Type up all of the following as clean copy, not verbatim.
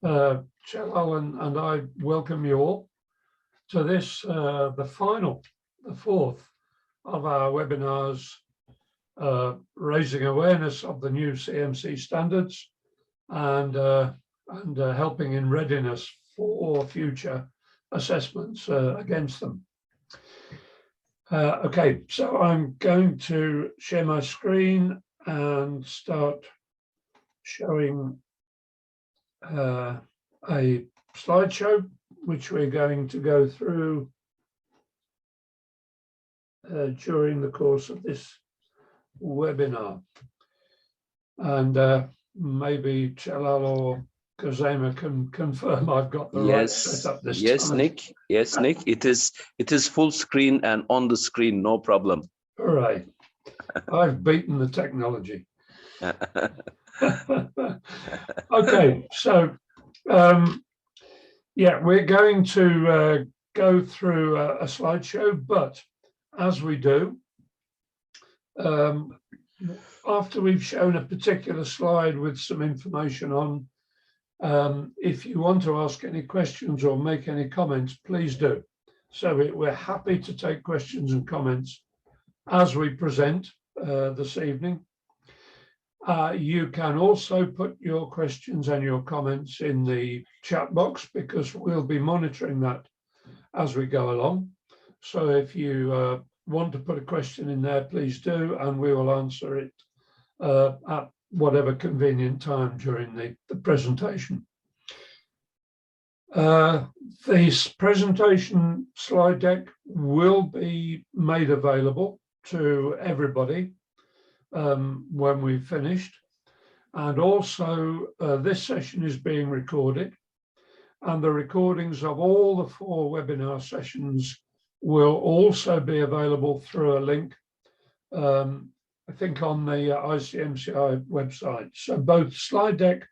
Jalal and I welcome you all to this, the fourth of our webinars, raising awareness of the new CMC standards and helping in readiness for future assessments against them. Okay, so I'm going to share my screen and start showing a slideshow, which we're going to go through during the course of this webinar. And maybe Jalal or Kazema can confirm I've got the right setup this time. Yes, Nick. Yes, Nick. It is full screen and on the screen, no problem. All right. I've beaten the technology. Okay, so yeah, we're going to go through a slideshow, but as we do, after we've shown a particular slide with some information on, if you want to ask any questions or make any comments, please do. So we're happy to take questions and comments as we present this evening. You can also put your questions and your comments in the chat box, because we'll be monitoring that as we go along. So if you want to put a question in there, please do, and we will answer it at whatever convenient time during the presentation. This presentation slide deck will be made available to everybody when we've finished, and also this session is being recorded, and the recordings of all the 4 webinar sessions will also be available through a link, I think on the ICMCI website. So both slide deck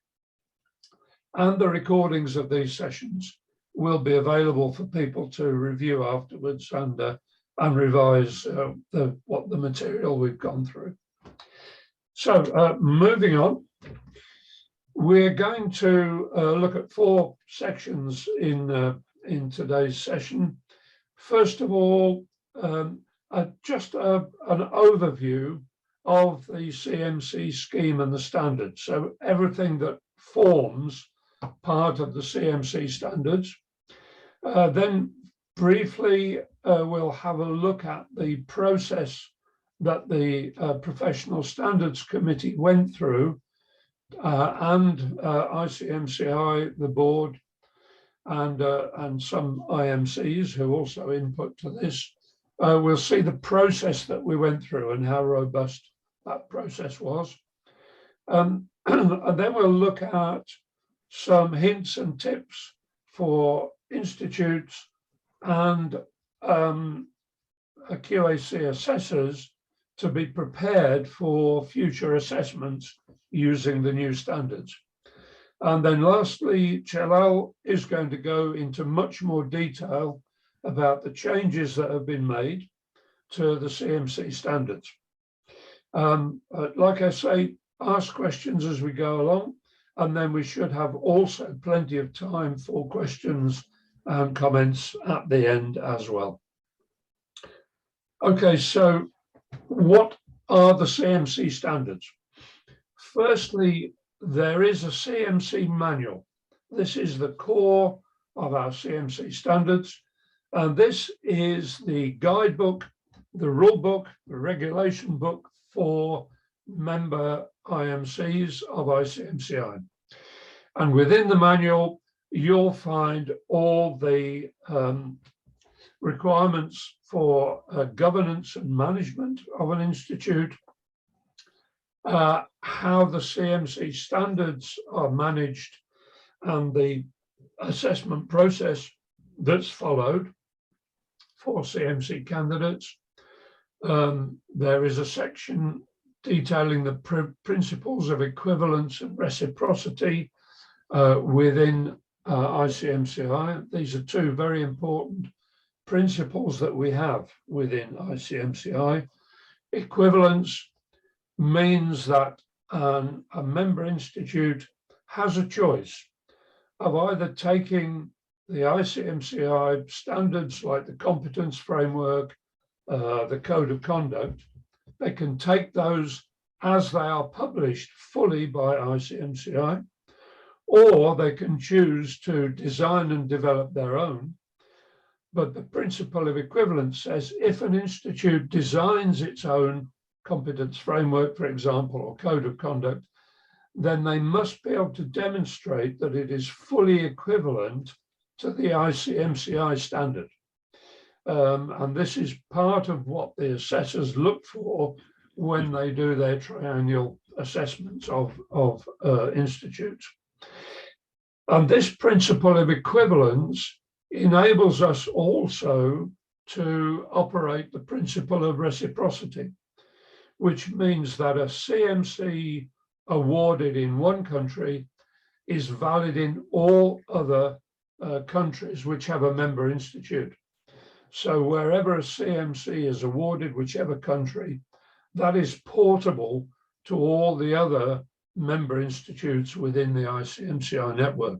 and the recordings of these sessions will be available for people to review afterwards and revise what the material we've gone through. So moving on, we're going to look at 4 sections in today's session. First of all, just an overview of the CMC scheme and the standards. So everything that forms part of the CMC standards. Then briefly, we'll have a look at the process that the Professional Standards Committee went through, and ICMCI, the board, and some IMCs who also input to this. We'll see the process that we went through and how robust that process was. And then we'll look at some hints and tips for institutes and QAC assessors to be prepared for future assessments using the new standards. And then lastly, Jalal is going to go into much more detail about the changes that have been made to the CMC standards. Like I say, ask questions as we go along, and then we should have also plenty of time for questions and comments at the end as well. Okay, so what are the CMC standards? Firstly, there is a CMC manual. This is the core of our CMC standards, and this is the guidebook, the rule book, the regulation book for member IMCs of ICMCI. And within the manual, you'll find all the requirements for governance and management of an institute, how the CMC standards are managed, and the assessment process that's followed for CMC candidates. There is a section detailing the principles of equivalence and reciprocity within ICMCI. These are 2 very important principles that we have within ICMCI. Equivalence means that a member institute has a choice of either taking the ICMCI standards like the competence framework, the code of conduct. They can take those as they are published fully by ICMCI, or they can choose to design and develop their own. But the principle of equivalence says if an institute designs its own competence framework, for example, or code of conduct, then they must be able to demonstrate that it is fully equivalent to the ICMCI standard. And this is part of what the assessors look for when they do their triennial assessments of institutes. And this principle of equivalence enables us also to operate the principle of reciprocity, which means that a CMC awarded in one country is valid in all other countries which have a member institute. So wherever a CMC is awarded, whichever country, that is portable to all the other member institutes within the ICMCI network.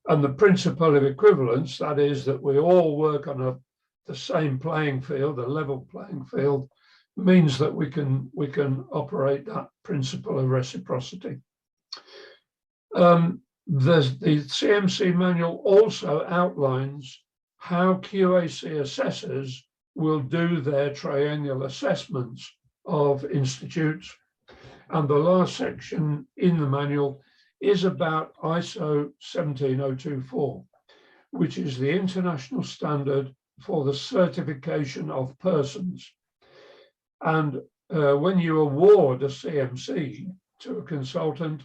And the principle of equivalence, that is that we all work on the same playing field, a level playing field, means that we can operate that principle of reciprocity. The CMC manual also outlines how QAC assessors will do their triennial assessments of institutes. And the last section in the manual is about ISO 17024, which is the international standard for the certification of persons. And when you award a CMC to a consultant,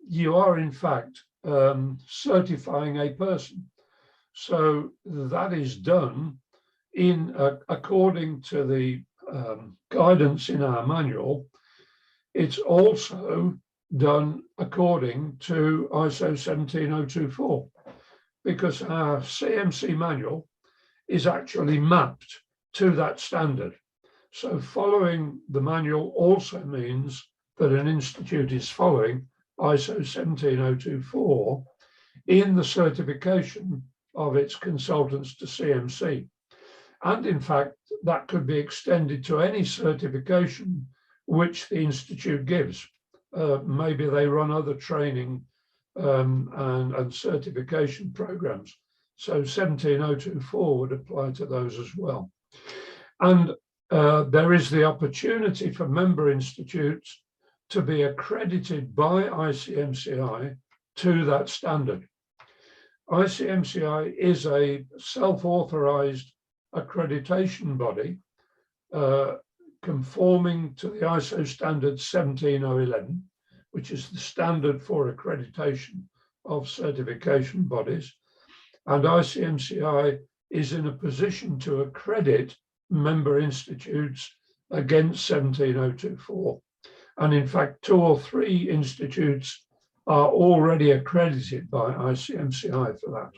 you are in fact certifying a person. So that is done according to the guidance in our manual. It's also done according to ISO 17024, because our CMC manual is actually mapped to that standard. So following the manual also means that an institute is following ISO 17024 in the certification of its consultants to CMC. And in fact, that could be extended to any certification which the institute gives. Maybe they run other training and certification programs. So 17024 would apply to those as well. And there is the opportunity for member institutes to be accredited by ICMCI to that standard. ICMCI is a self-authorized accreditation body conforming to the ISO standard 17011, which is the standard for accreditation of certification bodies. And ICMCI is in a position to accredit member institutes against 17024. And in fact, 2 or 3 institutes are already accredited by ICMCI for that.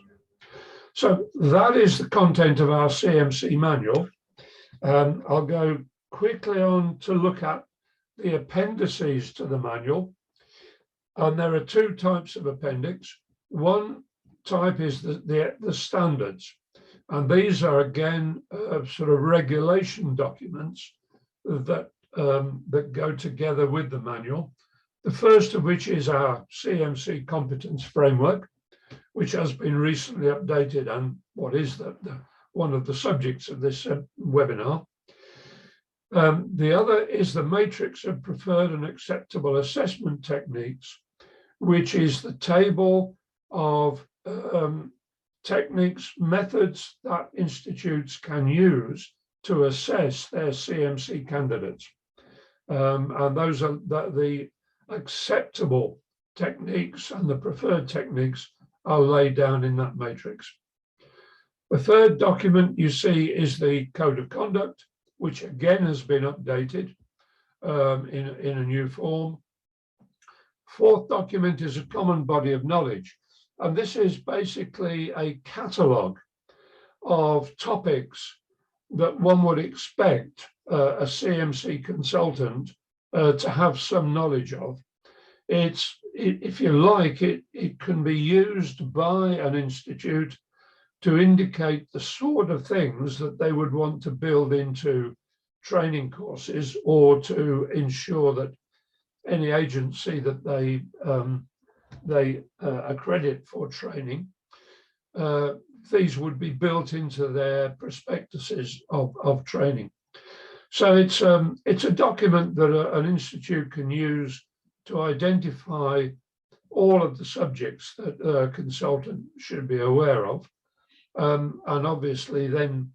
So that is the content of our CMC manual. I'll go quickly on to look at the appendices to the manual. And there are 2 types of appendix. One type is the standards. And these are, again, sort of regulation documents that go together with the manual. The first of which is our CMC competence framework, which has been recently updated and what is one of the subjects of this webinar. The other is the matrix of preferred and acceptable assessment techniques, which is the table of techniques, methods that institutes can use to assess their CMC candidates. And those are the acceptable techniques and the preferred techniques are laid down in that matrix. The third document you see is the code of conduct, which again has been updated in a new form. Fourth document is a common body of knowledge. And this is basically a catalogue of topics that one would expect a CMC consultant to have some knowledge of. It's if you like, it can be used by an institute to indicate the sort of things that they would want to build into training courses, or to ensure that any agency that they accredit for training, these would be built into their prospectuses of training. So it's a document that an institute can use to identify all of the subjects that a consultant should be aware of. And obviously then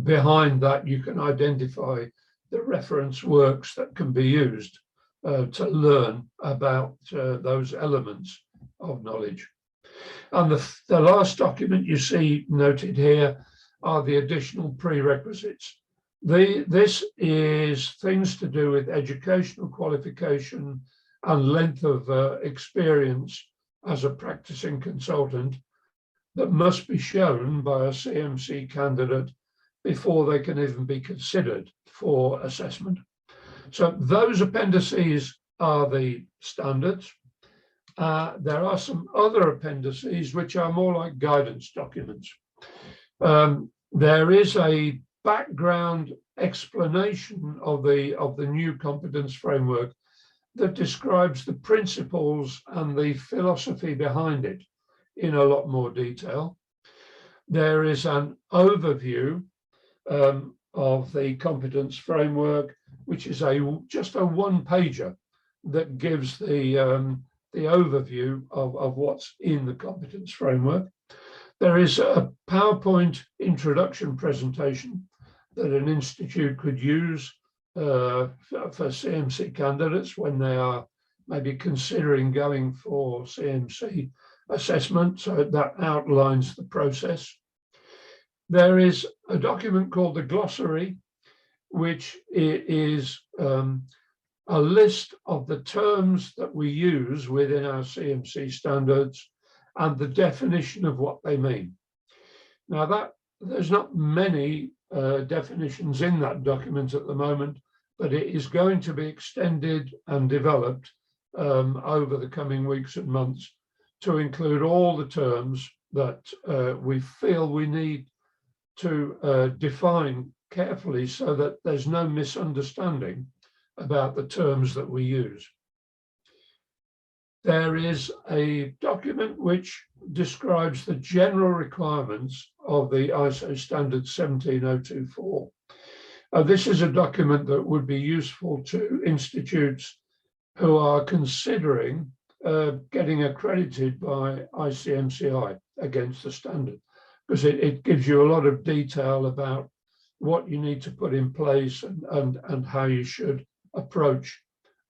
behind that, you can identify the reference works that can be used to learn about those elements of knowledge. And the last document you see noted here are the additional prerequisites. This is things to do with educational qualification and length of experience as a practicing consultant that must be shown by a CMC candidate before they can even be considered for assessment. So those appendices are the standards. There are some other appendices which are more like guidance documents. There is a background explanation of the new competence framework that describes the principles and the philosophy behind it in a lot more detail. There is an overview of the competence framework, which is just a one-pager that gives the overview of what's in the competence framework. There is a PowerPoint introduction presentation that an institute could use for CMC candidates when they are maybe considering going for CMC assessment. So that outlines the process. There is a document called the glossary, which is a list of the terms that we use within our CMC standards and the definition of what they mean. Now, there's not many definitions in that document at the moment, but it is going to be extended and developed over the coming weeks and months to include all the terms that we feel we need to define carefully so that there's no misunderstanding about the terms that we use. There is a document which describes the general requirements of the ISO standard 17024. This is a document that would be useful to institutes who are considering getting accredited by ICMCI against the standard, because it gives you a lot of detail about what you need to put in place and how you should approach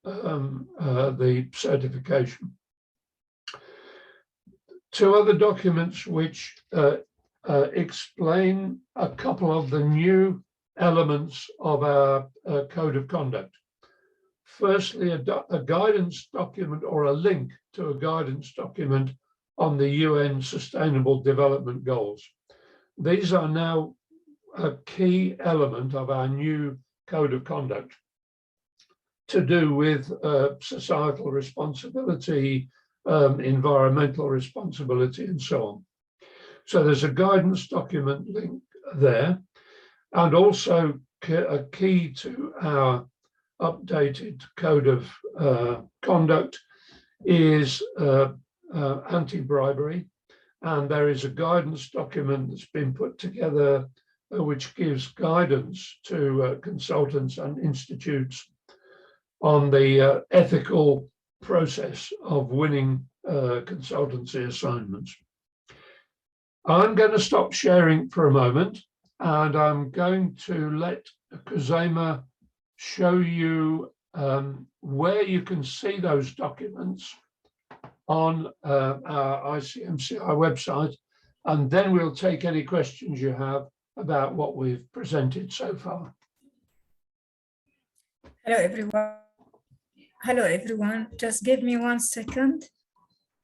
the certification. Two other documents which explain a couple of the new elements of our code of conduct. Firstly, a guidance document, or a link to a guidance document on the UN Sustainable Development Goals. These are now a key element of our new code of conduct to do with societal responsibility, environmental responsibility, and so on. So there's a guidance document link there, and also a key to our updated code of conduct is anti-bribery, and there is a guidance document that's been put together which gives guidance to consultants and institutes on the ethical process of winning consultancy assignments. I'm going to stop sharing for a moment, and I'm going to let Kuzema show you where you can see those documents on our ICMCI website, and then we'll take any questions you have about what we've presented so far. Hello, everyone. Hello, everyone. Just give me 1 second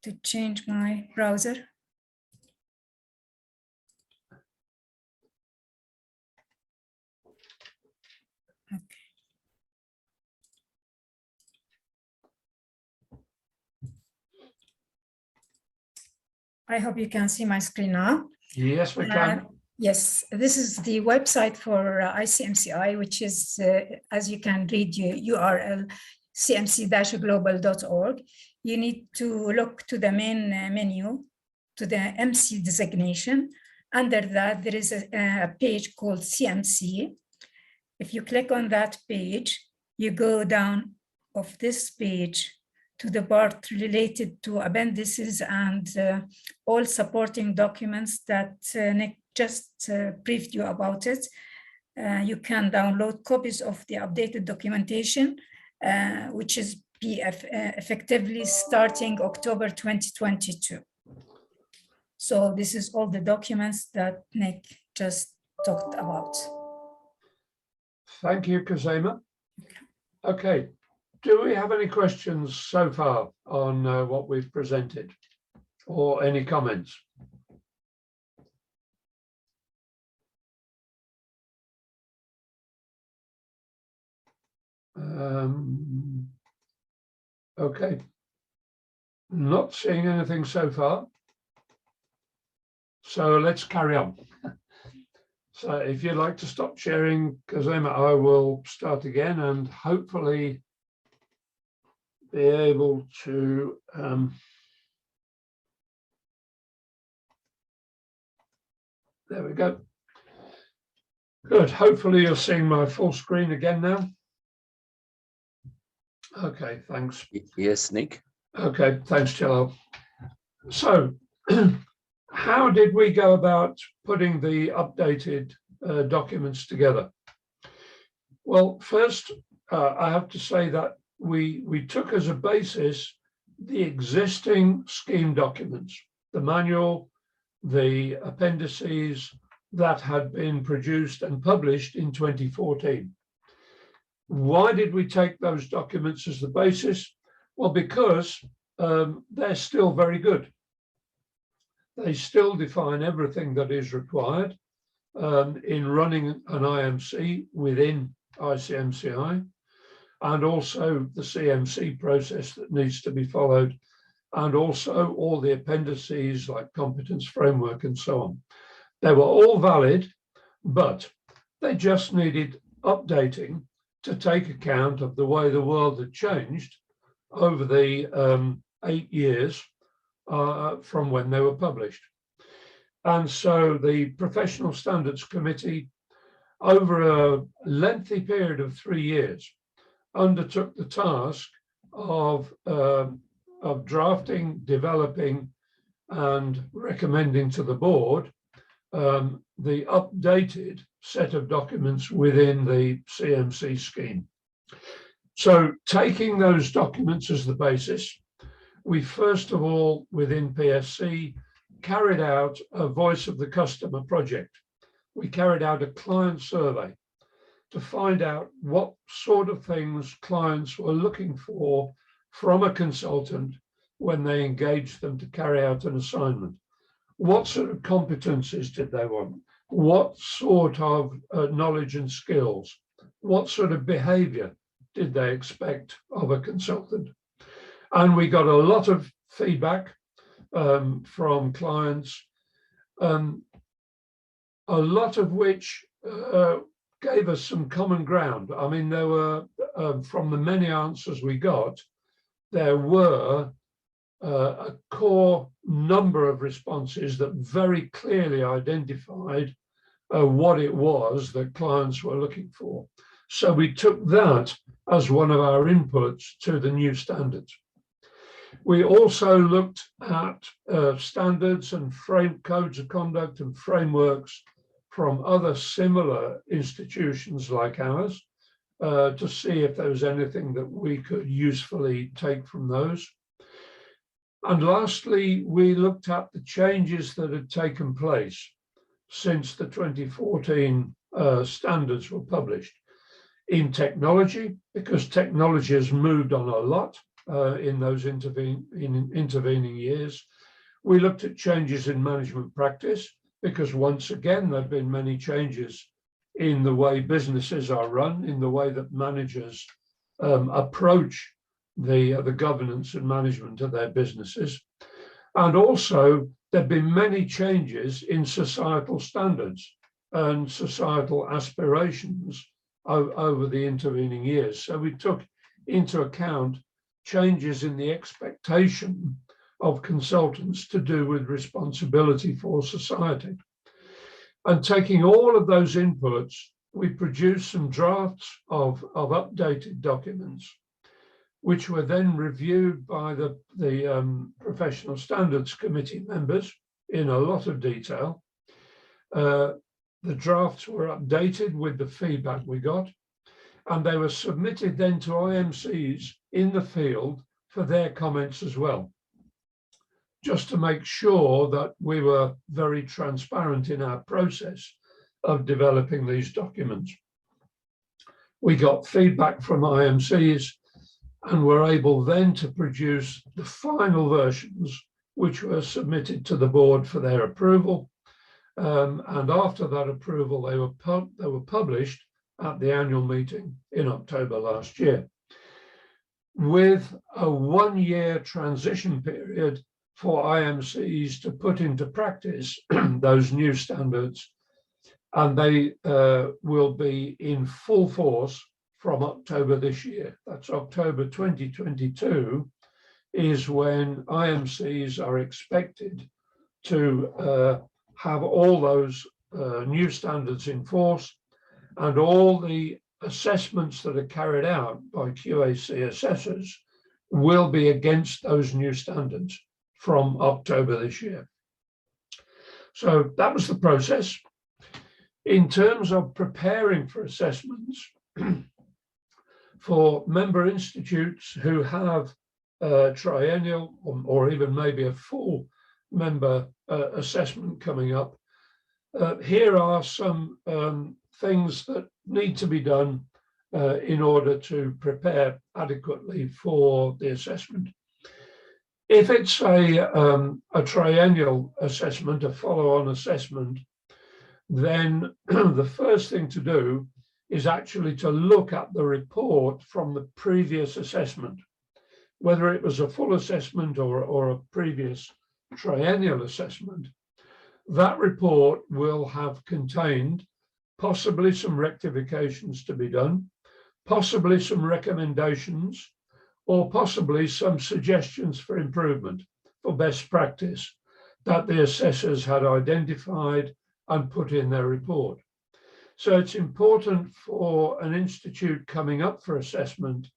to change my browser. Okay. I hope you can see my screen now. Yes, we can. Yes, this is the website for ICMCI, which is, as you can read, URL cmc-global.org. You need to look to the main menu, to the MC designation. Under that, there is a page called CMC. If you click on that page, you go down of this page to the part related to appendices and all supporting documents that Nick just briefed you about it. You can download copies of the updated documentation, which is effectively starting October 2022. So this is all the documents that Nick just talked about. Thank you, Kazema. Okay, do we have any questions so far on what we've presented, or any comments? Okay, not seeing anything so far. So let's carry on. So if you'd like to stop sharing, Kazema, I will start again and hopefully be able to there we go. Good. Hopefully you're seeing my full screen again now. Okay, thanks. Yes, Nick. Okay, thanks, Jalal. So how did we go about putting the updated documents together? Well, first, I have to say that we took as a basis the existing scheme documents, the manual, the appendices that had been produced and published in 2014. Why did we take those documents as the basis? Well, because they're still very good. They still define everything that is required in running an IMC within ICMCI, and also the CMC process that needs to be followed, and also all the appendices like competence framework and so on. They were all valid, but they just needed updating to take account of the way the world had changed over the 8 years from when they were published. And so the Professional Standards Committee, over a lengthy period of 3 years, undertook the task of drafting, developing, and recommending to the board the updated set of documents within the CMC scheme. So taking those documents as the basis, we first of all, within PSC, carried out a voice of the customer project. We carried out a client survey to find out what sort of things clients were looking for from a consultant when they engaged them to carry out an assignment. What sort of competencies did they want? What sort of knowledge and skills? What sort of behavior did they expect of a consultant? And we got a lot of feedback from clients, a lot of which gave us some common ground. I mean, there were, from the many answers we got, there were a core number of responses that very clearly identified what it was that clients were looking for. So we took that as one of our inputs to the new standards. We also looked at standards and codes of conduct and frameworks from other similar institutions like ours to see if there was anything that we could usefully take from those. And lastly, we looked at the changes that had taken place since the 2014 standards were published in technology, because technology has moved on a lot in those intervening years. We looked at changes in management practice, because once again, there have been many changes in the way businesses are run, in the way that managers approach the governance and management of their businesses. And also there've been many changes in societal standards and societal aspirations over the intervening years. So we took into account changes in the expectation of consultants to do with responsibility for society. And taking all of those inputs, we produced some drafts of updated documents, which were then reviewed by the Professional Standards Committee members in a lot of detail. The drafts were updated with the feedback we got, and they were submitted then to IMCs in the field for their comments as well, just to make sure that we were very transparent in our process of developing these documents. We got feedback from IMCs and were able then to produce the final versions, which were submitted to the board for their approval. And after that approval, they were published at the annual meeting in October last year, with a 1-year transition period for IMCs to put into practice those new standards, and they will be in full force from October this year. That's October 2022 is when IMCs are expected to have all those new standards in force, and all the assessments that are carried out by QAC assessors will be against those new standards from October this year. So that was the process. In terms of preparing for assessments, for member institutes who have triennial or even maybe a full member assessment coming up, here are some things that need to be done in order to prepare adequately for the assessment. If it's a triennial assessment, a follow-on assessment, then the first thing to do is actually to look at the report from the previous assessment, whether it was a full assessment or a previous triennial assessment. That report will have contained possibly some rectifications to be done, possibly some recommendations, or possibly some suggestions for improvement, for best practice that the assessors had identified and put in their report. So it's important for an institute coming up for assessment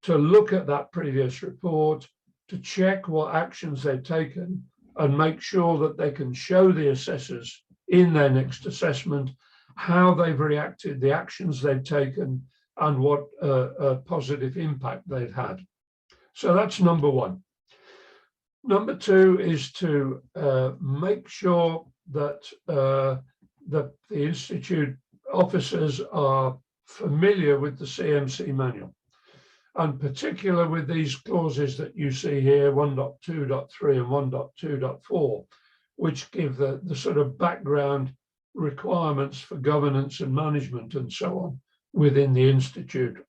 to look at that previous report, to check what actions they've taken, and make sure that they can show the assessors in their next assessment how they've reacted, the actions they've taken, and what positive impact they've had. So that's number one. Number two is to make sure that the institute officers are familiar with the CMC manual, and particular with these clauses that you see here, 1.2.3 and 1.2.4, which give the sort of background requirements for governance and management and so on within the institute.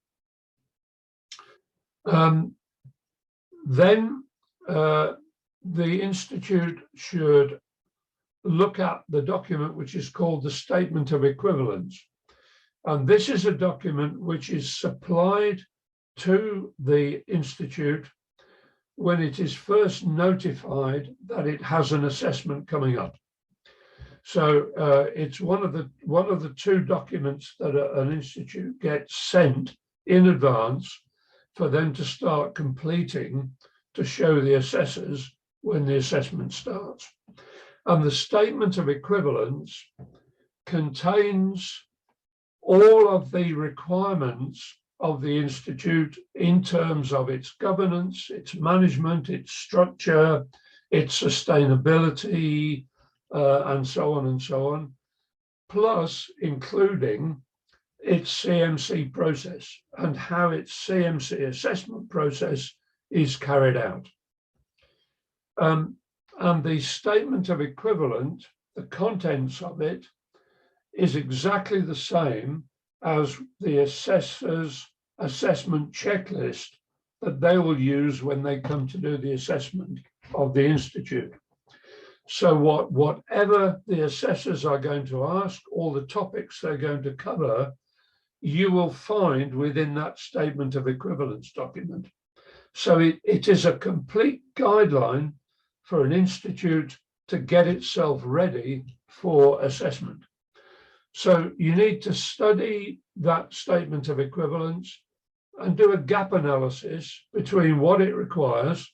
Then the institute should look at the document which is called the Statement of Equivalence. And this is a document which is supplied to the institute when it is first notified that it has an assessment coming up. So it's one of the two documents that an institute gets sent in advance for them to start completing to show the assessors when the assessment starts. And the Statement of Equivalence contains all of the requirements of the institute in terms of its governance, its management, its structure, its sustainability, and so on, plus including its CMC process and how its CMC assessment process is carried out. And the Statement of Equivalent, the contents of it, is exactly the same as the assessor's assessment checklist that they will use when they come to do the assessment of the institute. So whatever the assessors are going to ask, all the topics they're going to cover, you will find within that statement of equivalence document. So it is a complete guideline for an institute to get itself ready for assessment. So you need to study that statement of equivalence and do a gap analysis between what it requires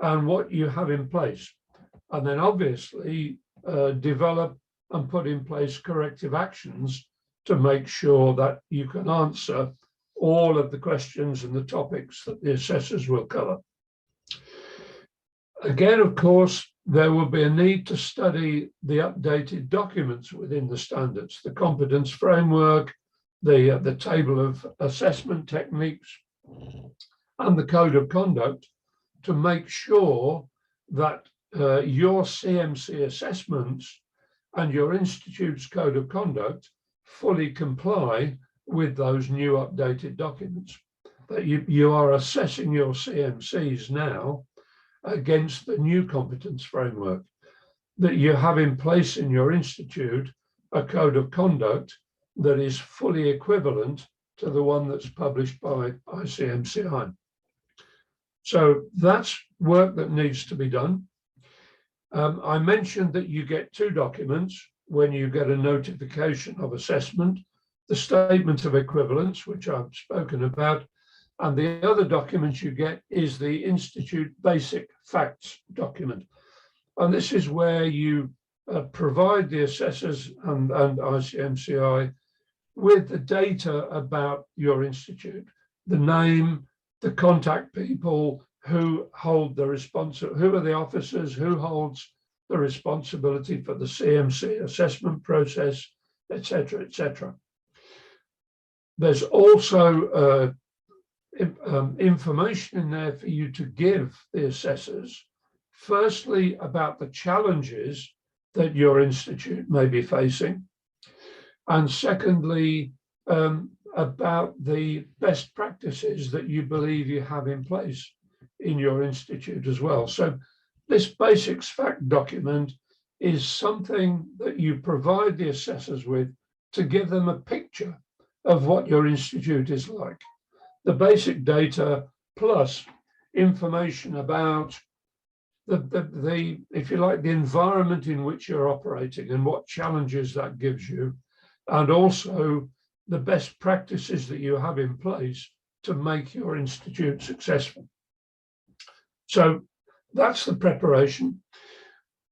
and what you have in place. And then obviously develop and put in place corrective actions to make sure that you can answer all of the questions and the topics that the assessors will cover. Again, of course, there will be a need to study the updated documents within the standards, the competence framework, the table of assessment techniques, and the code of conduct to make sure that your CMC assessments and your institute's code of conduct fully comply with those new updated documents. That you are assessing your CMCs now against the new competence framework, that you have in place in your institute a code of conduct that is fully equivalent to the one that's published by ICMCI. So that's work that needs to be done. I mentioned that you get two documents when you get a notification of assessment, the statement of equivalence, which I've spoken about, and the other document you get is the Institute Basic Facts document. And this is where you provide the assessors and ICMCI with the data about your institute, the name, the contact people, who hold the who are the officers, who holds the responsibility for the CMC assessment process, etc., etc. There's also information in there for you to give the assessors, firstly about the challenges that your institute may be facing, and secondly about the best practices that you believe you have in place in your institute as well. So this basics fact document is something that you provide the assessors with to give them a picture of what your institute is like. The basic data plus information about the if you like, the environment in which you're operating and what challenges that gives you, and also the best practices that you have in place to make your institute successful. So that's the preparation.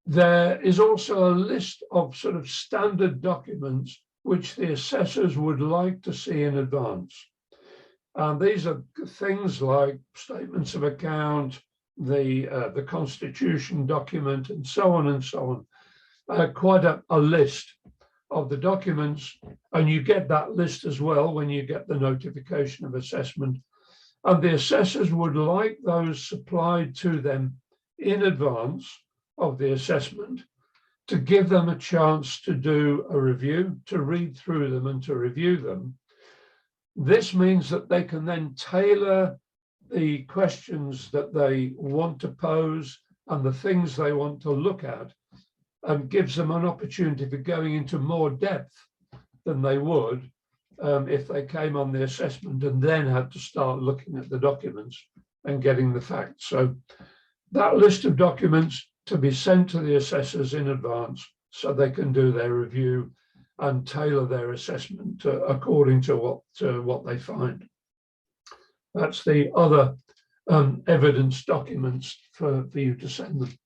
There is also a list of sort of standard documents which the assessors would like to see in advance. And these are things like statements of account, the constitution document, and so on and so on. Quite a list of the documents, and you get that list as well when you get the notification of assessment. And the assessors would like those supplied to them in advance of the assessment to give them a chance to do a review, to read through them and to review them. This means that they can then tailor the questions that they want to pose and the things they want to look at, and gives them an opportunity for going into more depth than they would if they came on the assessment and then had to start looking at the documents and getting the facts. So that list of documents to be sent to the assessors in advance so they can do their review and tailor their assessment according to what they find. That's the other evidence documents for you to send them.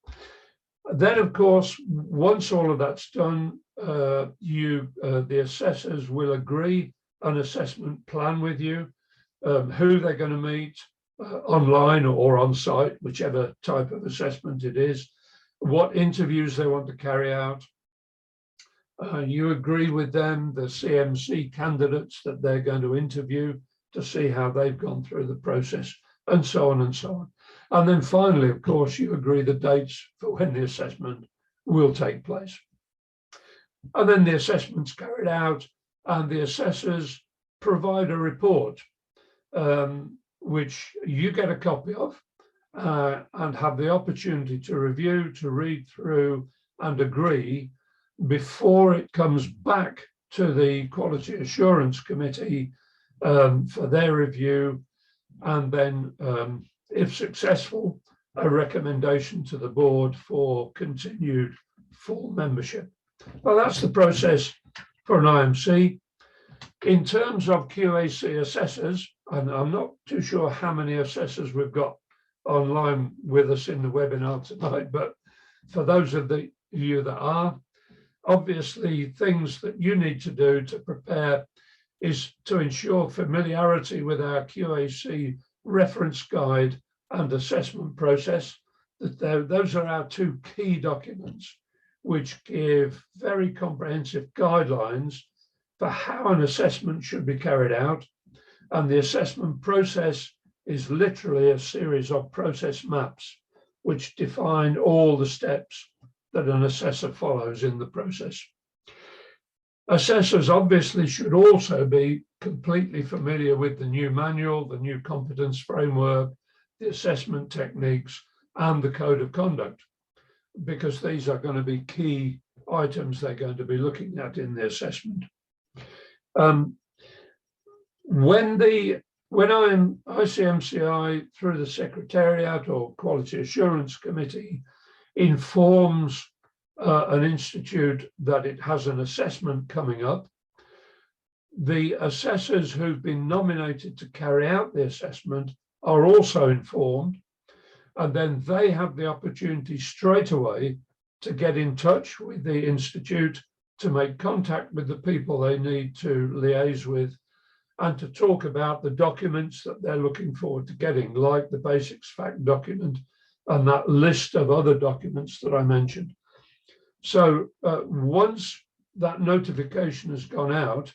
Then, of course, once all of that's done, the assessors will agree an assessment plan with you, who they're going to meet online or on site, whichever type of assessment it is, what interviews they want to carry out. You agree with them the CMC candidates that they're going to interview to see how they've gone through the process, and so on and so on. And then finally, of course, you agree the dates for when the assessment will take place. And then the assessment's carried out and the assessors provide a report, which you get a copy of and have the opportunity to review, to read through, and agree before it comes back to the Quality Assurance Committee for their review, and then, if successful, a recommendation to the board for continued full membership. Well, that's the process for an IMC. In terms of QAC assessors, and I'm not too sure how many assessors we've got online with us in the webinar tonight, but for those of you that are, obviously things that you need to do to prepare is to ensure familiarity with our QAC reference guide and assessment process. Those are our two key documents, which give very comprehensive guidelines for how an assessment should be carried out. And the assessment process is literally a series of process maps, which define all the steps that an assessor follows in the process. Assessors obviously should also be completely familiar with the new manual, the new competence framework, the assessment techniques, and the code of conduct, because these are going to be key items they're going to be looking at in the assessment. When ICMCI, through the Secretariat or Quality Assurance Committee, informs an institute that it has an assessment coming up, the assessors who've been nominated to carry out the assessment are also informed, and then they have the opportunity straight away to get in touch with the institute, to make contact with the people they need to liaise with, and to talk about the documents that they're looking forward to getting, like the basics fact document and that list of other documents that I mentioned. So once that notification has gone out,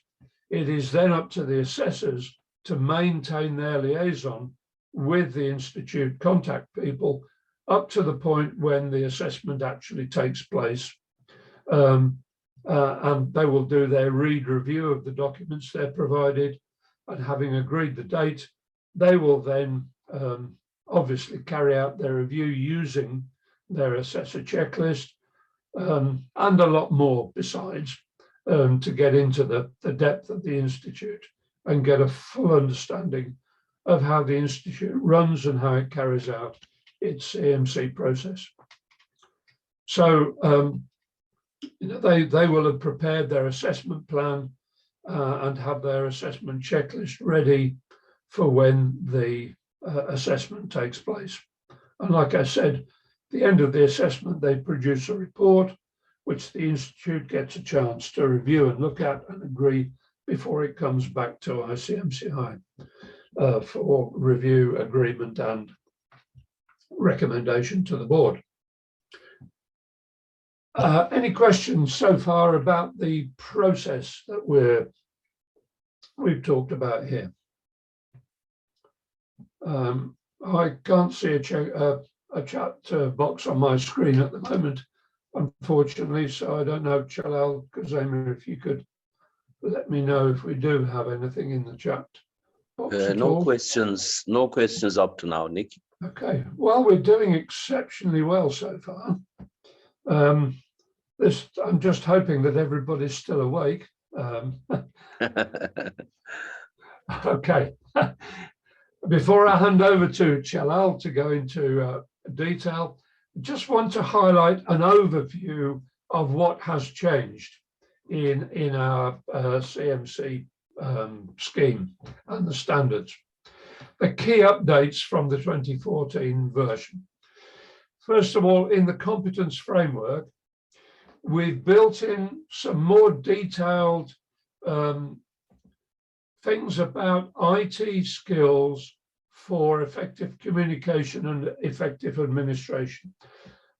it is then up to the assessors to maintain their liaison with the institute contact people up to the point when the assessment actually takes place. And they will do their read review of the documents they're provided, and having agreed the date, they will then obviously carry out their review using their assessor checklist, and a lot more besides, to get into the depth of the institute and get a full understanding of how the institute runs and how it carries out its CMC process. So they will have prepared their assessment plan and have their assessment checklist ready for when the assessment takes place. And like I said, at the end of the assessment, they produce a report, which the institute gets a chance to review and look at and agree before it comes back to ICMCI for review, agreement, and recommendation to the board. Any questions so far about the process that we've talked about here? I can't see a chat box on my screen at the moment, unfortunately, so I don't know, Jalal, Kazema, if you could let me know if we do have anything in the chat box at all. No questions up to now, Nick. Okay, well, we're doing exceptionally well so far. I'm just hoping that everybody's still awake. Okay. Before I hand over to Jalal to go into detail, I just want to highlight an overview of what has changed in our CMC scheme and the standards. The key updates from the 2014 version. First of all, in the competence framework, we've built in some more detailed things about IT skills for effective communication and effective administration.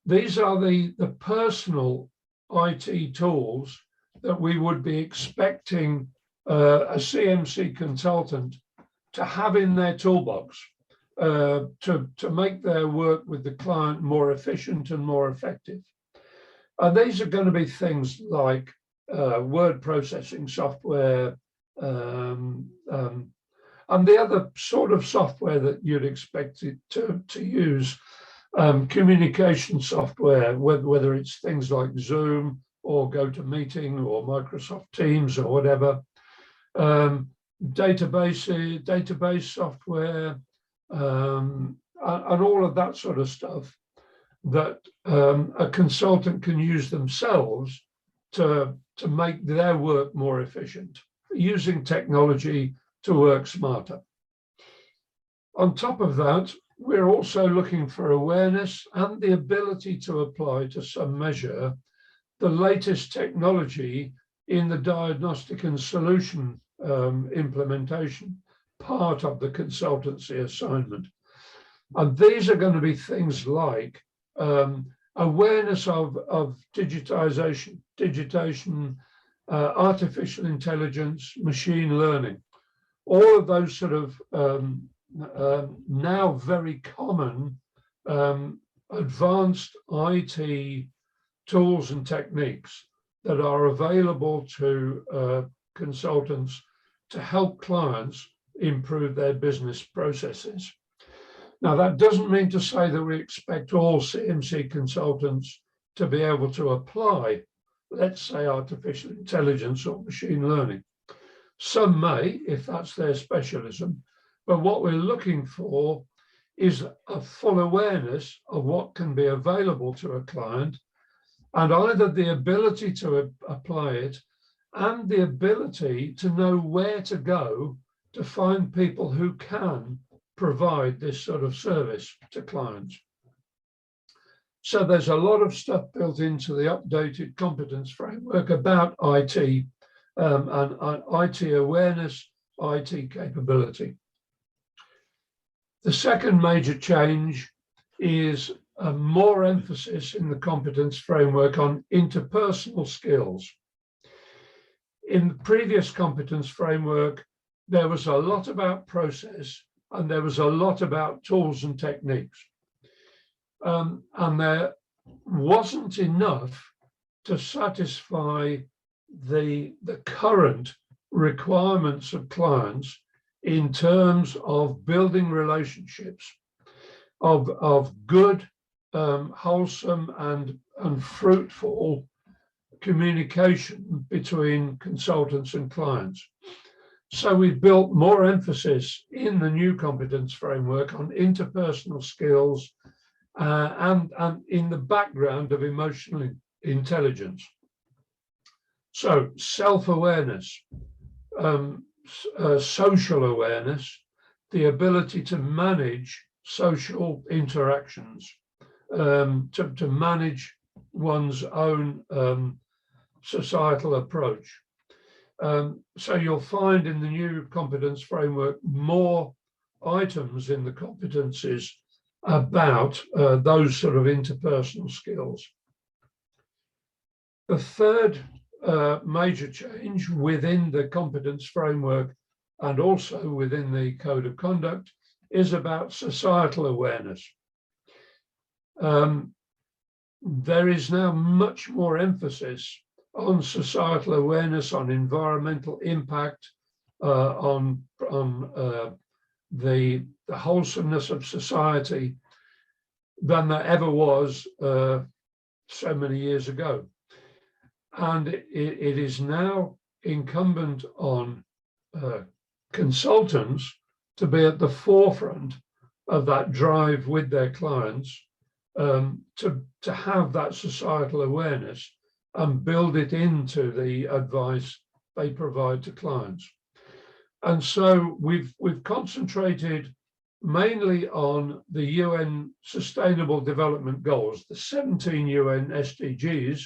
These are the personal IT tools that we would be expecting a CMC consultant to have in their toolbox to make their work with the client more efficient and more effective. And these are going to be things like word processing software, and the other sort of software that you'd expect it to use, communication software, whether it's things like Zoom or GoToMeeting or Microsoft Teams or whatever, database software, and all of that sort of stuff that a consultant can use themselves to make their work more efficient, using technology to work smarter. On top of that, we're also looking for awareness and the ability to apply to some measure the latest technology in the diagnostic and solution implementation part of the consultancy assignment. And these are going to be things like awareness of digitization, artificial intelligence, machine learning, all of those sort of now very common advanced IT tools and techniques that are available to consultants to help clients improve their business processes. Now, that doesn't mean to say that we expect all CMC consultants to be able to apply, let's say, artificial intelligence or machine learning. Some may, if that's their specialism, but what we're looking for is a full awareness of what can be available to a client, and either the ability to apply it and the ability to know where to go to find people who can provide this sort of service to clients. So there's a lot of stuff built into the updated competence framework about IT and IT awareness, IT capability. The second major change is more emphasis in the competence framework on interpersonal skills. In the previous competence framework, there was a lot about process and there was a lot about tools and techniques. And there wasn't enough to satisfy the current requirements of clients in terms of building relationships, of good, wholesome and fruitful communication between consultants and clients. So we've built more emphasis in the new competence framework on interpersonal skills and in the background of emotional intelligence. So self-awareness, social awareness, the ability to manage social interactions, to manage one's own societal approach. So you'll find in the new competence framework more items in the competencies about those sort of interpersonal skills. The third major change within the competence framework and also within the code of conduct is about societal awareness. There is now much more emphasis on societal awareness, on environmental impact, on the wholesomeness of society than there ever was so many years ago. And it is now incumbent on consultants to be at the forefront of that drive with their clients to have that societal awareness and build it into the advice they provide to clients. And so we've concentrated mainly on the UN Sustainable Development Goals, the 17 UN SDGs,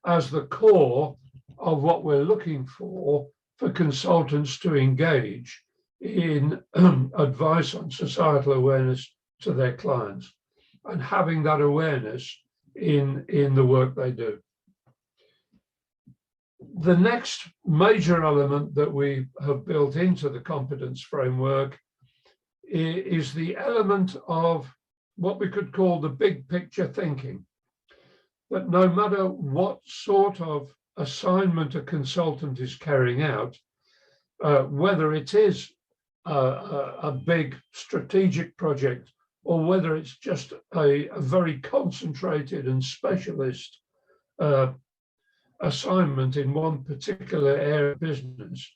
as the core of what we're looking for consultants to engage in advice on societal awareness to their clients and having that awareness in the work they do. The next major element that we have built into the competence framework is the element of what we could call the big picture thinking. That no matter what sort of assignment a consultant is carrying out, whether it is a big strategic project or whether it's just a very concentrated and specialist assignment in one particular area of business.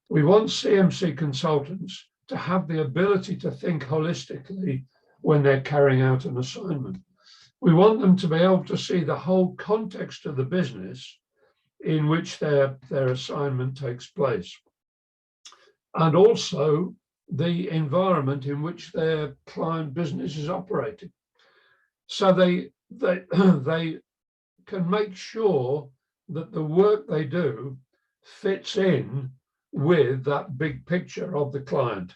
We want CMC consultants to have the ability to think holistically when they're carrying out an assignment. We want them to be able to see the whole context of the business in which their assignment takes place, and also the environment in which their client business is operating. So they can make sure that the work they do fits in with that big picture of the client.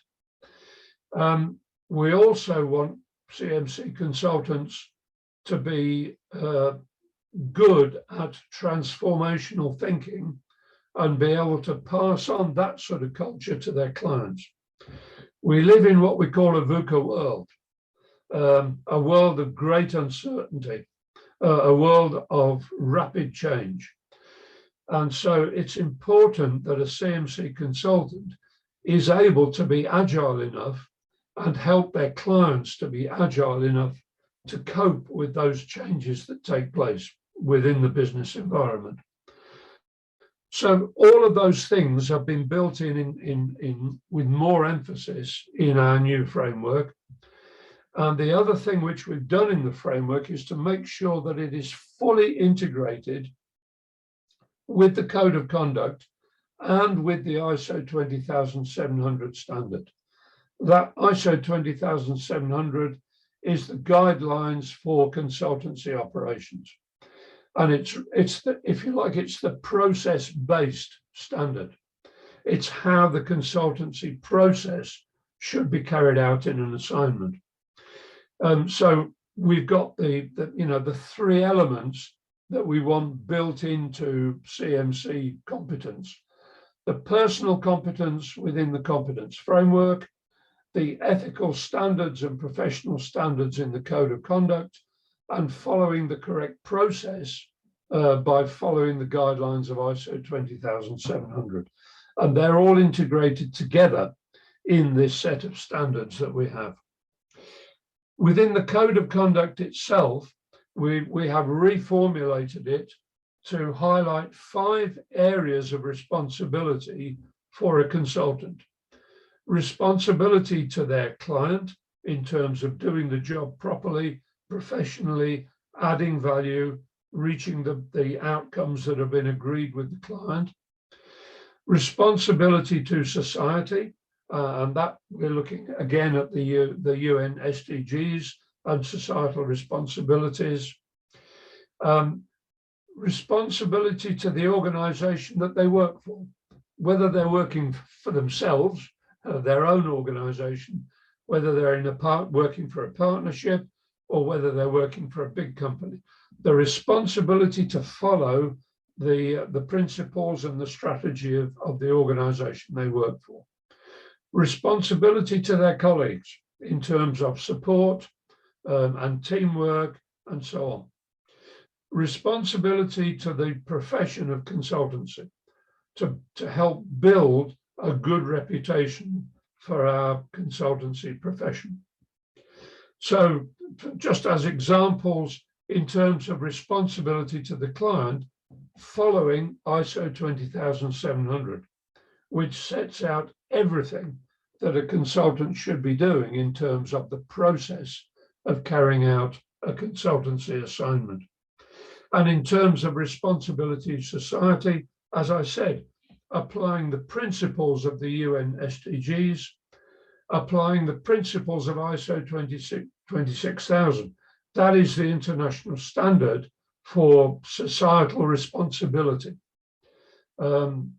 We also want CMC consultants to be good at transformational thinking and be able to pass on that sort of culture to their clients. We live in what we call a VUCA world, a world of great uncertainty, a world of rapid change. And so it's important that a CMC consultant is able to be agile enough and help their clients to be agile enough to cope with those changes that take place within the business environment. So all of those things have been built in with more emphasis in our new framework. And the other thing which we've done in the framework is to make sure that it is fully integrated with the Code of Conduct and with the ISO 20700 standard. That ISO 20700 is the guidelines for consultancy operations. And it's the, if you like, it's the process-based standard. It's how the consultancy process should be carried out in an assignment. So we've got the three elements that we want built into CMC competence: the personal competence within the competence framework, the ethical standards and professional standards in the Code of Conduct, and following the correct process by following the guidelines of ISO 20700. And they're all integrated together in this set of standards that we have. Within the Code of Conduct itself, we have reformulated it to highlight 5 areas of responsibility for a consultant. Responsibility to their client in terms of doing the job properly, professionally, adding value, reaching the outcomes that have been agreed with the client. Responsibility to society, and that we're looking again at the UN SDGs and societal responsibilities. Responsibility to the organization that they work for, whether they're working for themselves, their own organization, whether they're working for a partnership, or whether they're working for a big company. The responsibility to follow the principles and the strategy of the organization they work for. Responsibility to their colleagues in terms of support and teamwork and so on. Responsibility to the profession of consultancy to help build a good reputation for our consultancy profession. So just as examples in terms of responsibility to the client, following ISO 20700, which sets out everything that a consultant should be doing in terms of the process of carrying out a consultancy assignment. And in terms of responsibility to society, as I said, applying the principles of the UN SDGs, applying the principles of ISO 26000. That is the international standard for societal responsibility. And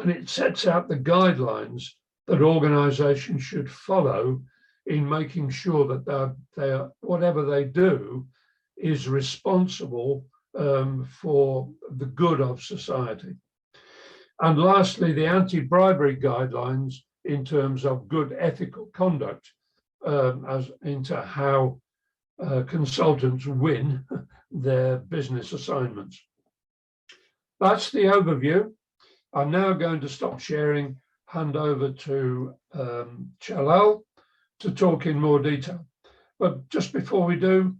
it sets out the guidelines that organizations should follow in making sure that whatever they do is responsible for the good of society. And lastly, the anti-bribery guidelines in terms of good ethical conduct as into how consultants win their business assignments. That's the overview. I'm now going to stop sharing, hand over to Jalal to talk in more detail. But just before we do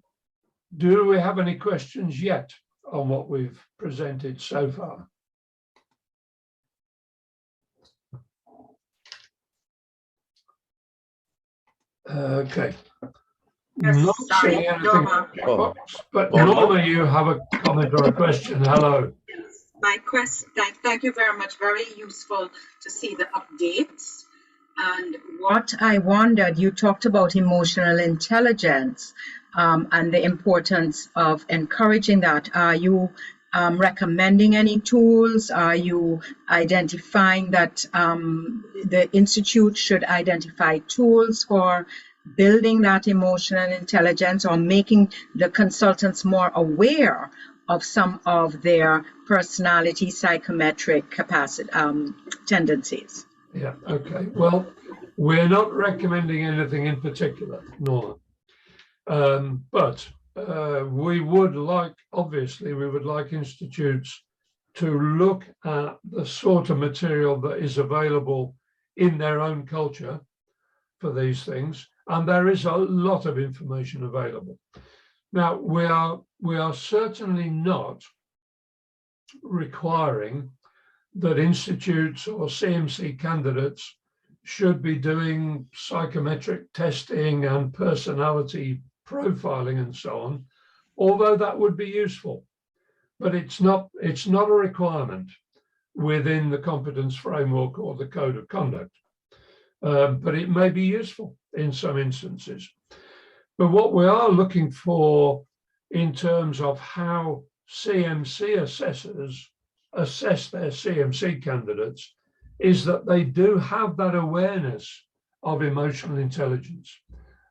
we have any questions yet on what we've presented so far? Okay. Yes, Not sorry, seeing anything, Norma. but Norma? Norma, you have a comment or a question. Hello. Yes, my question. Thank you very much. Very useful to see the updates. And what I wondered, you talked about emotional intelligence and the importance of encouraging that. Are you recommending any tools? Are you identifying that the Institute should identify tools for building that emotional intelligence or making the consultants more aware of some of their personality psychometric capacity tendencies? Yeah, okay. Well, we're not recommending anything in particular, Norma. But we would like, obviously, we would like institutes to look at the sort of material that is available in their own culture for these things. And there is a lot of information available. Now, we are certainly not requiring that institutes or CMC candidates should be doing psychometric testing and personality profiling and so on, although that would be useful. But it's not a requirement within the competence framework or the code of conduct. But it may be useful in some instances. But what we are looking for in terms of how CMC assessors assess their CMC candidates is that they do have that awareness of emotional intelligence,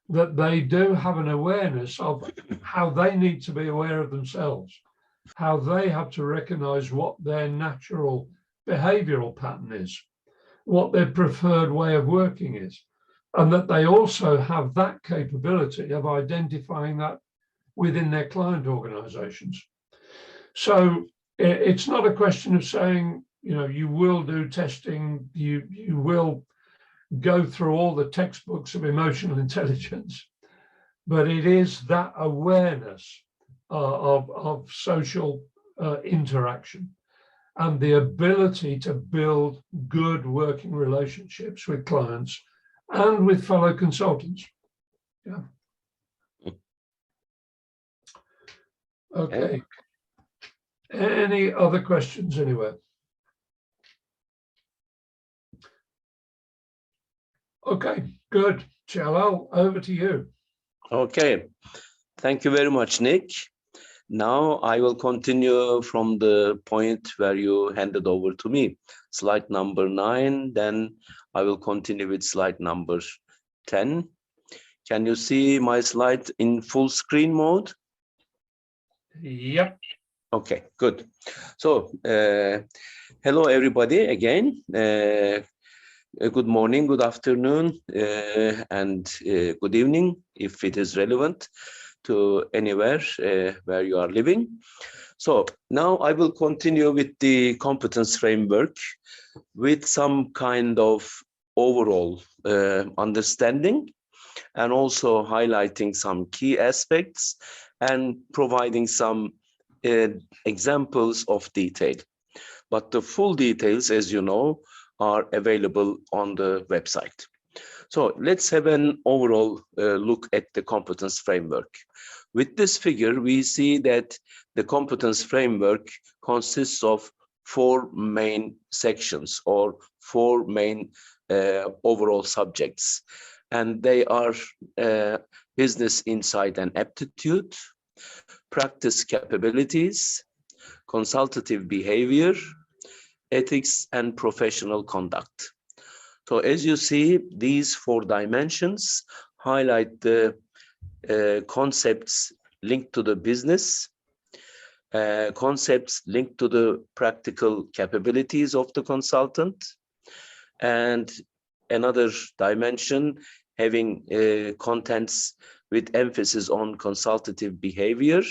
that they do have an awareness of how they need to be aware of themselves, how they have to recognize what their natural behavioral pattern is, what their preferred way of working is, and that they also have that capability of identifying that within their client organizations. So it's not a question of saying, you know, you will do testing, you will go through all the textbooks of emotional intelligence, but it is that awareness of social interaction and the ability to build good working relationships with clients and with fellow consultants. Yeah. Okay. Any other questions anywhere? Okay, good. Jalal, over to you. Okay, thank you very much, Nick. Now I will continue from the point where you handed over to me. Slide number 9, then I will continue with slide number 10. Can you see my slide in full screen mode? Yep. Okay, good. So, hello everybody again. Good morning, good afternoon, and good evening, if it is relevant to anywhere where you are living. So now I will continue with the competence framework with some kind of overall understanding, and also highlighting some key aspects and providing some examples of detail. But the full details, as you know, are available on the website. So let's have an overall look at the competence framework. With this figure, we see that the competence framework consists of 4 main sections or 4 main overall subjects. And they are business insight and aptitude, practice capabilities, consultative behavior, ethics, and professional conduct. So as you see, these 4 dimensions highlight the concepts linked to the business, concepts linked to the practical capabilities of the consultant, and another dimension having contents with emphasis on consultative behavior,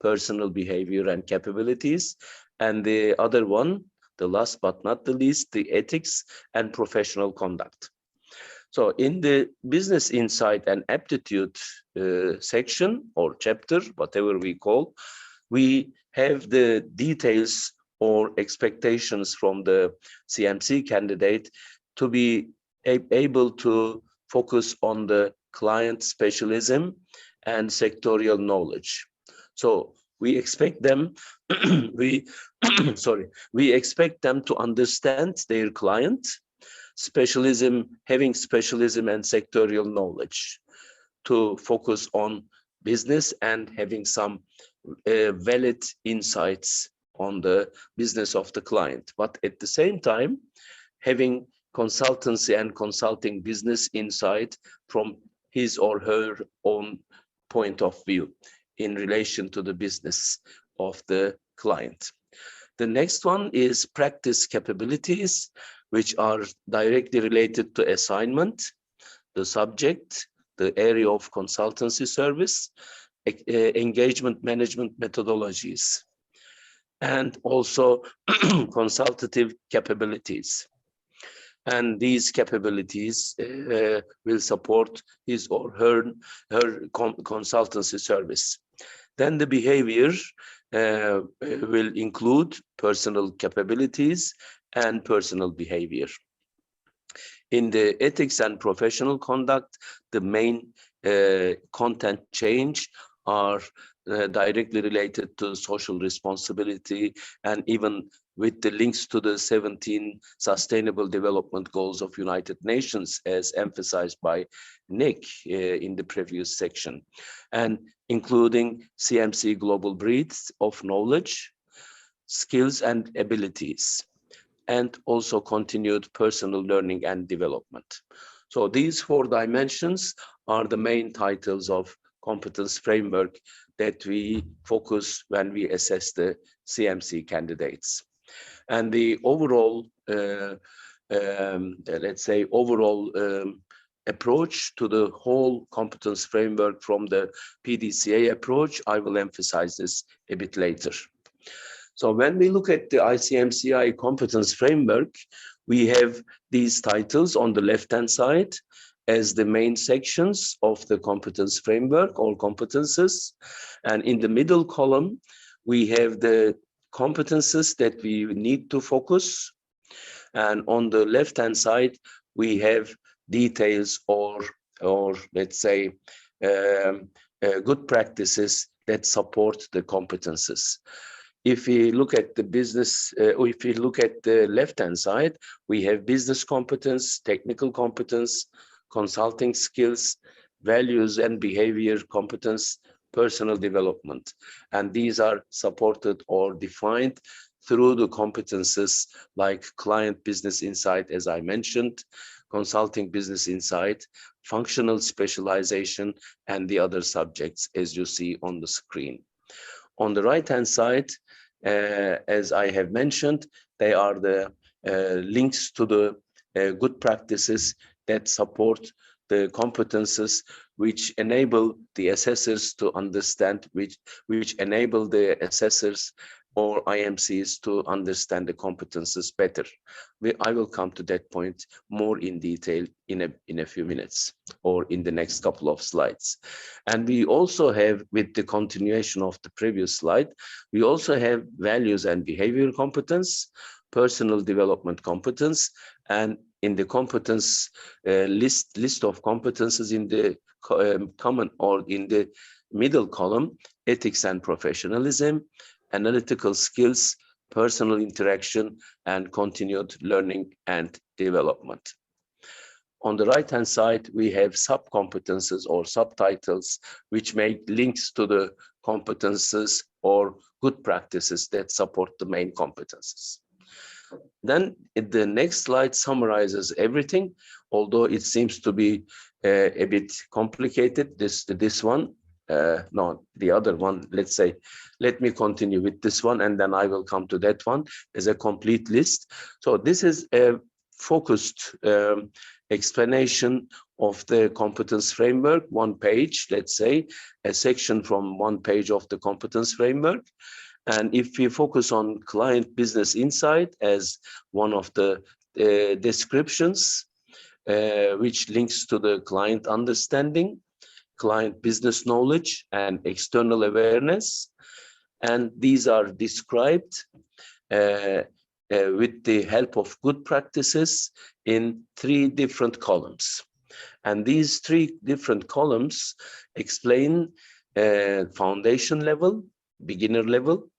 personal behavior and capabilities, and the other one, the last but not the least, the ethics and professional conduct. So in the business insight and aptitude section or chapter, whatever we call, we have the details or expectations from the CMC candidate to be able to focus on the client specialism and sectorial knowledge. So we expect them, we expect them to understand their client, having specialism and sectorial knowledge, to focus on business and having some valid insights on the business of the client. But at the same time, having consultancy and consulting business insight from his or her own point of view in relation to the business of the client. The next one is practice capabilities, which are directly related to assignment, the subject, the area of consultancy service, engagement management methodologies, and also consultative capabilities. And these capabilities will support his or her consultancy service. Then the behavior will include personal capabilities and personal behavior. In the ethics and professional conduct, the main content change are directly related to social responsibility, and even with the links to the 17 Sustainable Development Goals of United Nations, as emphasized by Nick in the previous section, and including CMC global breadth of knowledge, skills and abilities, and also continued personal learning and development. So these 4 dimensions are the main titles of competence framework that we focus when we assess the CMC candidates. And the overall, let's say, overall approach to the whole competence framework from the PDCA approach, I will emphasize this a bit later. So when we look at the ICMCI competence framework, we have these titles on the left-hand side as the main sections of the competence framework or competences. And in the middle column, we have the competences that we need to focus. And on the left-hand side, we have details or let's say, good practices that support the competences. If we look at the business, or if we look at the left-hand side, we have business competence, technical competence, consulting skills, values and behavior competence, personal development. And these are supported or defined through the competences like client business insight, as I mentioned, consulting business insight, functional specialization, and the other subjects, as you see on the screen. On the right-hand side, as I have mentioned, they are the links to the good practices that support the competences which enable the assessors to understand, which enable the assessors or IMCs to understand the competences better. I will come to that point more in detail in a few minutes or in the next couple of slides. And we also have, with the continuation of the previous slide, we also have values and behavior competence, personal development competence, and in the competence list of competences in the common or in the middle column, ethics and professionalism, analytical skills, personal interaction, and continued learning and development. On the right-hand side, we have sub-competences or subtitles, which make links to the competences or good practices that support the main competences. Then the next slide summarizes everything, although it seems to be a bit complicated, this one. No, the other one, let's say, let me continue with this one and then I will come to that one as a complete list. So this is a focused explanation of the competence framework, 1 page, let's say, a section from 1 page of the competence framework. And if we focus on client business insight as one of the descriptions, which links to the client understanding, client business knowledge, and external awareness. And these are described with the help of good practices in 3 different columns. And these 3 different columns explain foundation level, beginner level,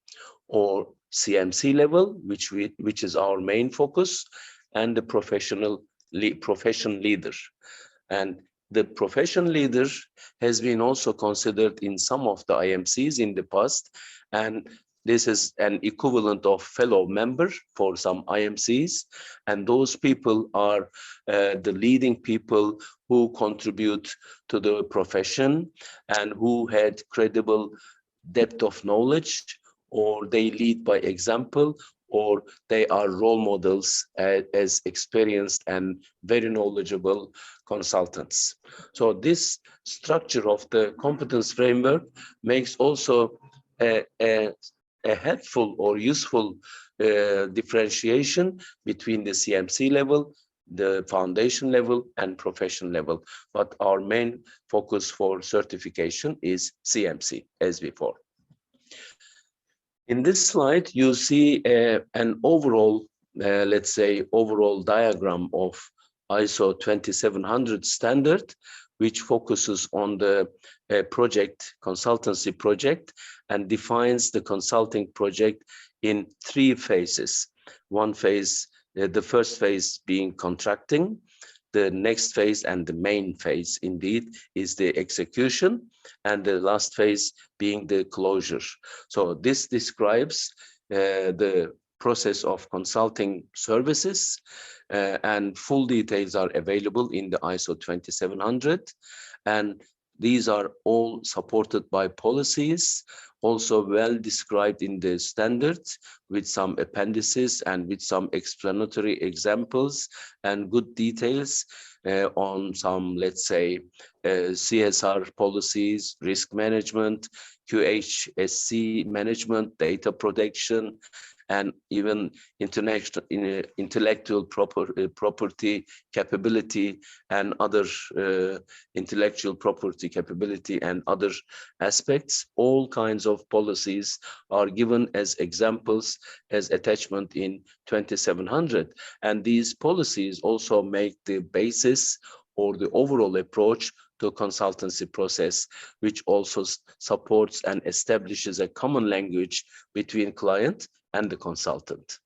or CMC level, which is our main focus, and the profession leader. And the profession leader has been also considered in some of the IMCs in the past, and this is an equivalent of fellow member for some IMCs, and those people are the leading people who contribute to the profession and who had credible depth of knowledge, or they lead by example, or they are role models as experienced and very knowledgeable consultants. So this structure of the competence framework makes also a helpful or useful differentiation between the CMC level, the foundation level, and profession level. But our main focus for certification is CMC, as before. In this slide, you see an overall, let's say, overall diagram of ISO 27700 standard, which focuses on the consultancy project, and defines the consulting project in 3 phases. One phase, the first phase being contracting. The next phase, and the main phase indeed, is the execution, and the last phase being the closure. So this describes the process of consulting services, and full details are available in the ISO 27700, and these are all supported by policies, also well described in the standards, with some appendices and with some explanatory examples and good details on some, let's say, CSR policies, risk management, QHSC management, data protection, and even intellectual property capability and other intellectual property capability and other aspects. All kinds of policies are given as examples, as attachment in 27700. And these policies also make the basis or the overall approach to consultancy process, which also supports and establishes a common language between client and the consultant.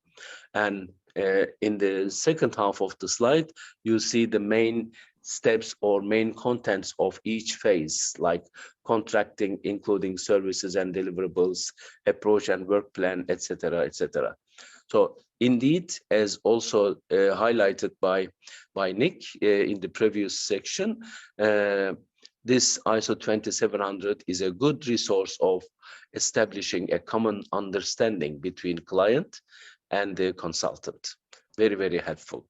And in the second half of the slide, you see the main steps or main contents of each phase, like contracting, including services and deliverables, approach and work plan, etc., etc. So indeed, as also highlighted by Nick in the previous section, this ISO 27700 is a good resource of establishing a common understanding between client and the consultant. Very, very helpful.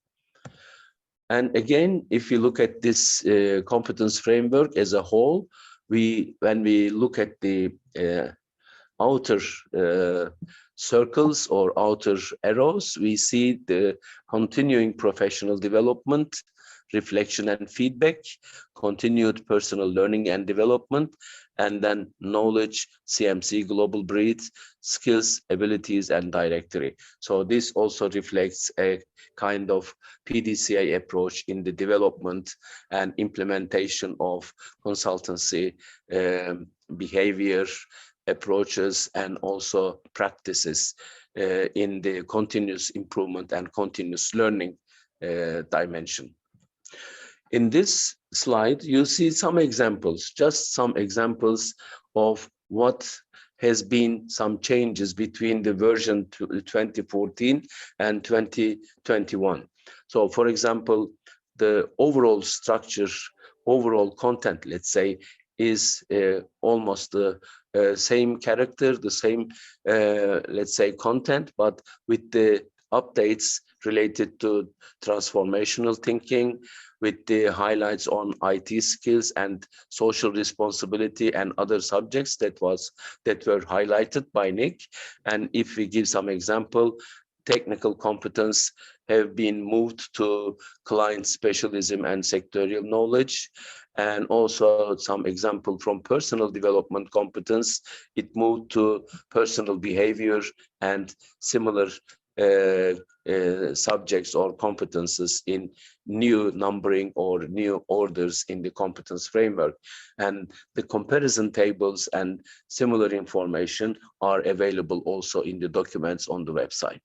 And again, if you look at this competence framework as a whole, when we look at the outer circles or outer arrows, we see the continuing professional development, reflection and feedback, continued personal learning and development, and then knowledge, CMC, global breadth, skills, abilities, and directory. So this also reflects a kind of PDCA approach in the development and implementation of consultancy behavior, approaches, and also practices in the continuous improvement and continuous learning dimension. In this slide, you see some examples, just some examples of what has been some changes between the version 2014 and 2021. So for example, the overall structure, overall content, let's say, is almost the same character, the same, let's say, content, but with the updates related to transformational thinking, with the highlights on IT skills and social responsibility and other subjects that were highlighted by Nick. And if we give some example, technical competence have been moved to client specialism and sectorial knowledge, and also some example from personal development competence. It moved to personal behavior and similar subjects or competences in new numbering or new orders in the competence framework. And the comparison tables and similar information are available also in the documents on the website.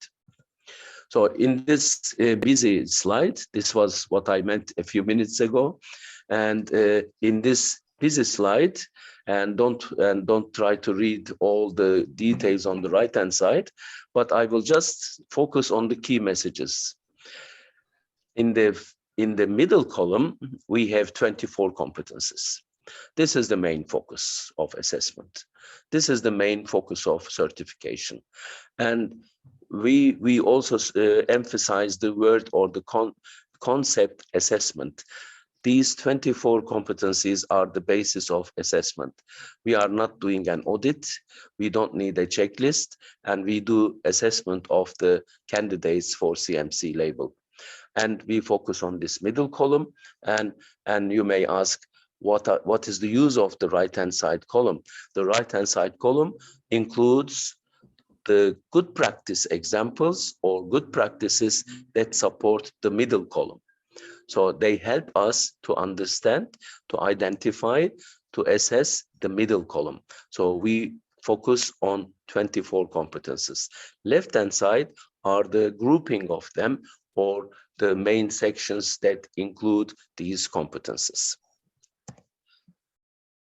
So in this busy slide, this was what I meant a few minutes ago. And in this busy slide, and don't try to read all the details on the right-hand side, but I will just focus on the key messages. In the middle column, we have 24 competences. This is the main focus of assessment. This is the main focus of certification. And we also emphasize the word or the concept assessment. These 24 competencies are the basis of assessment. We are not doing an audit. We don't need a checklist, and we do assessment of the candidates for CMC label. And we focus on this middle column, and you may ask, what is the use of the right-hand side column? The right-hand side column includes the good practice examples or good practices that support the middle column. So they help us to understand, to identify, to assess the middle column. So we focus on 24 competences. Left-hand side are the grouping of them or the main sections that include these competences.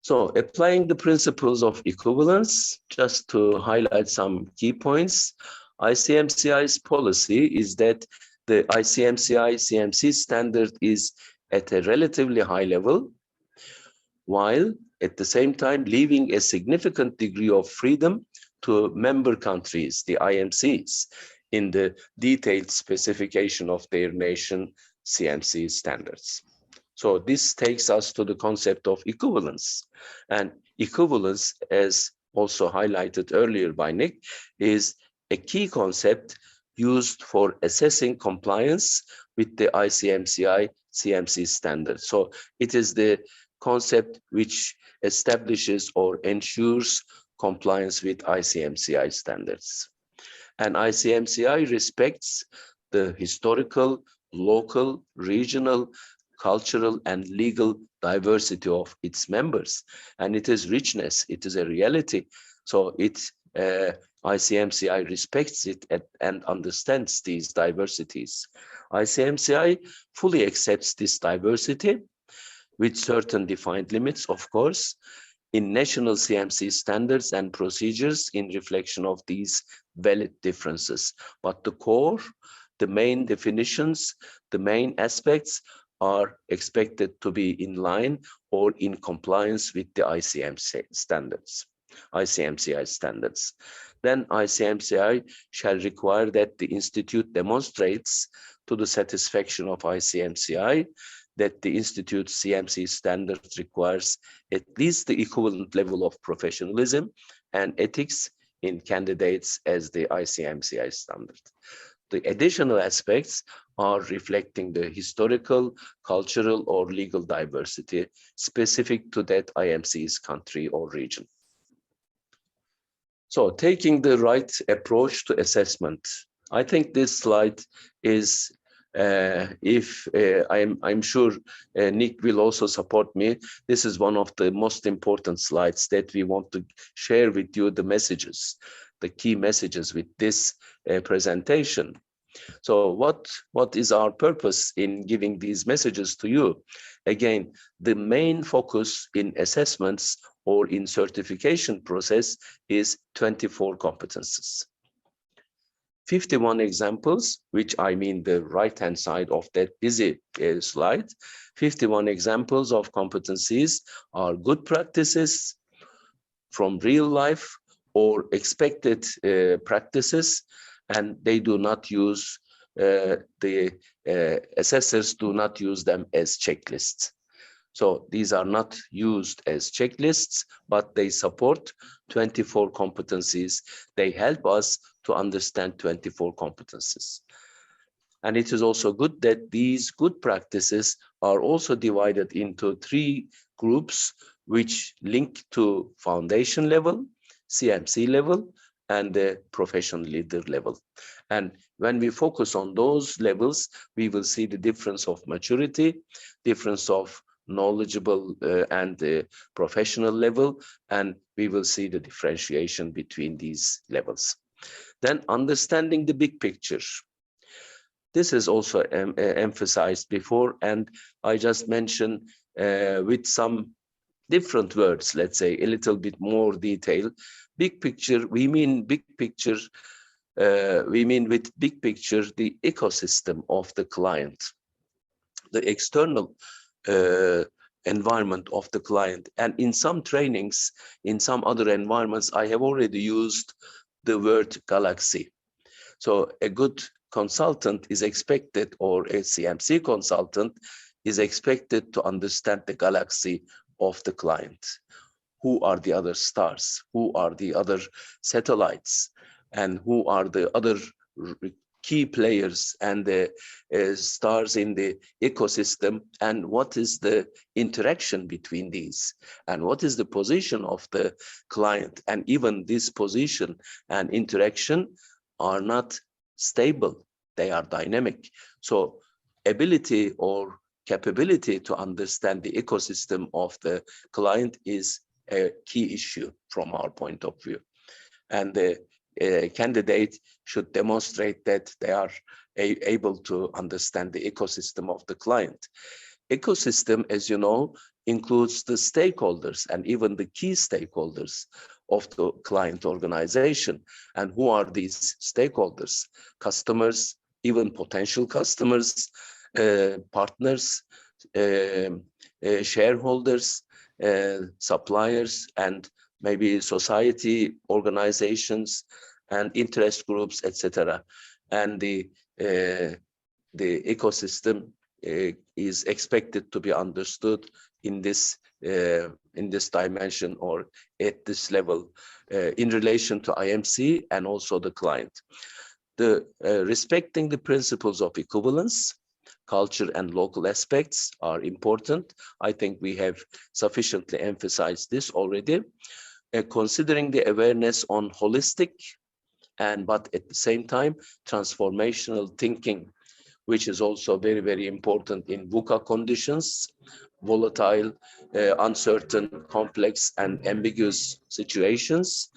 So applying the principles of equivalence, just to highlight some key points, ICMCI's policy is that the ICMCI CMC standard is at a relatively high level, while at the same time leaving a significant degree of freedom to member countries, the IMCs, in the detailed specification of their nation CMC standards. So this takes us to the concept of equivalence. And equivalence, as also highlighted earlier by Nick, is a key concept used for assessing compliance with the ICMCI CMC standards. So it is the concept which establishes or ensures compliance with ICMCI standards. And ICMCI respects the historical, local, regional, cultural, and legal diversity of its members. And it is richness, it is a reality. So ICMCI respects it and understands these diversities. ICMCI fully accepts this diversity with certain defined limits, of course, in national CMC standards and procedures in reflection of these valid differences. But the core, the main definitions, the main aspects are expected to be in line or in compliance with the ICMCI standards. Then ICMCI shall require that the institute demonstrates to the satisfaction of ICMCI that the institute's CMC standards requires at least the equivalent level of professionalism and ethics in candidates as the ICMCI standard. The additional aspects are reflecting the historical, cultural, or legal diversity specific to that IMC's country or region. So taking the right approach to assessment, I think this slide is, I'm sure Nick will also support me, this is one of the most important slides that we want to share with you, the messages, the key messages with this presentation. So what is our purpose in giving these messages to you? Again, the main focus in assessments or in certification process is 24 competences. 51 examples, which I mean the right-hand side of that busy slide, 51 examples of competencies are good practices from real life or expected practices, and they do not use, the assessors do not use them as checklists. So these are not used as checklists, but they support 24 competencies. They help us to understand 24 competencies. And it is also good that these good practices are also divided into 3 groups, which link to foundation level, CMC level, and the professional leader level. And when we focus on those levels, we will see the difference of maturity, difference of knowledgeable and professional level, and we will see the differentiation between these levels. Then understanding the big picture. This is also emphasized before, and I just mentioned with some different words, let's say a little bit more detail. Big picture, we mean big picture, we mean with big picture the ecosystem of the client, the external environment of the client. And in some trainings, in some other environments, I have already used the word galaxy. So a good consultant is expected, or a CMC consultant is expected to understand the galaxy of the client. Who are the other stars? Who are the other satellites? And who are the other key players and the stars in the ecosystem? And what is the interaction between these? And what is the position of the client? And even this position and interaction are not stable, they are dynamic. So ability or capability to understand the ecosystem of the client is a key issue from our point of view. And the candidate should demonstrate that they are able to understand the ecosystem of the client. Ecosystem, as you know, includes the stakeholders and even the key stakeholders of the client organization. And who are these stakeholders? Customers, even potential customers, partners, shareholders, suppliers, and maybe society organizations and interest groups, etc. And the ecosystem is expected to be understood in this dimension or at this level in relation to IMC and also the client. The respecting the principles of equivalence, culture and local aspects are important. I think we have sufficiently emphasized this already. Considering the awareness on holistic but at the same time transformational thinking, which is also very, very important in VUCA conditions, volatile, uncertain, complex, and ambiguous situations.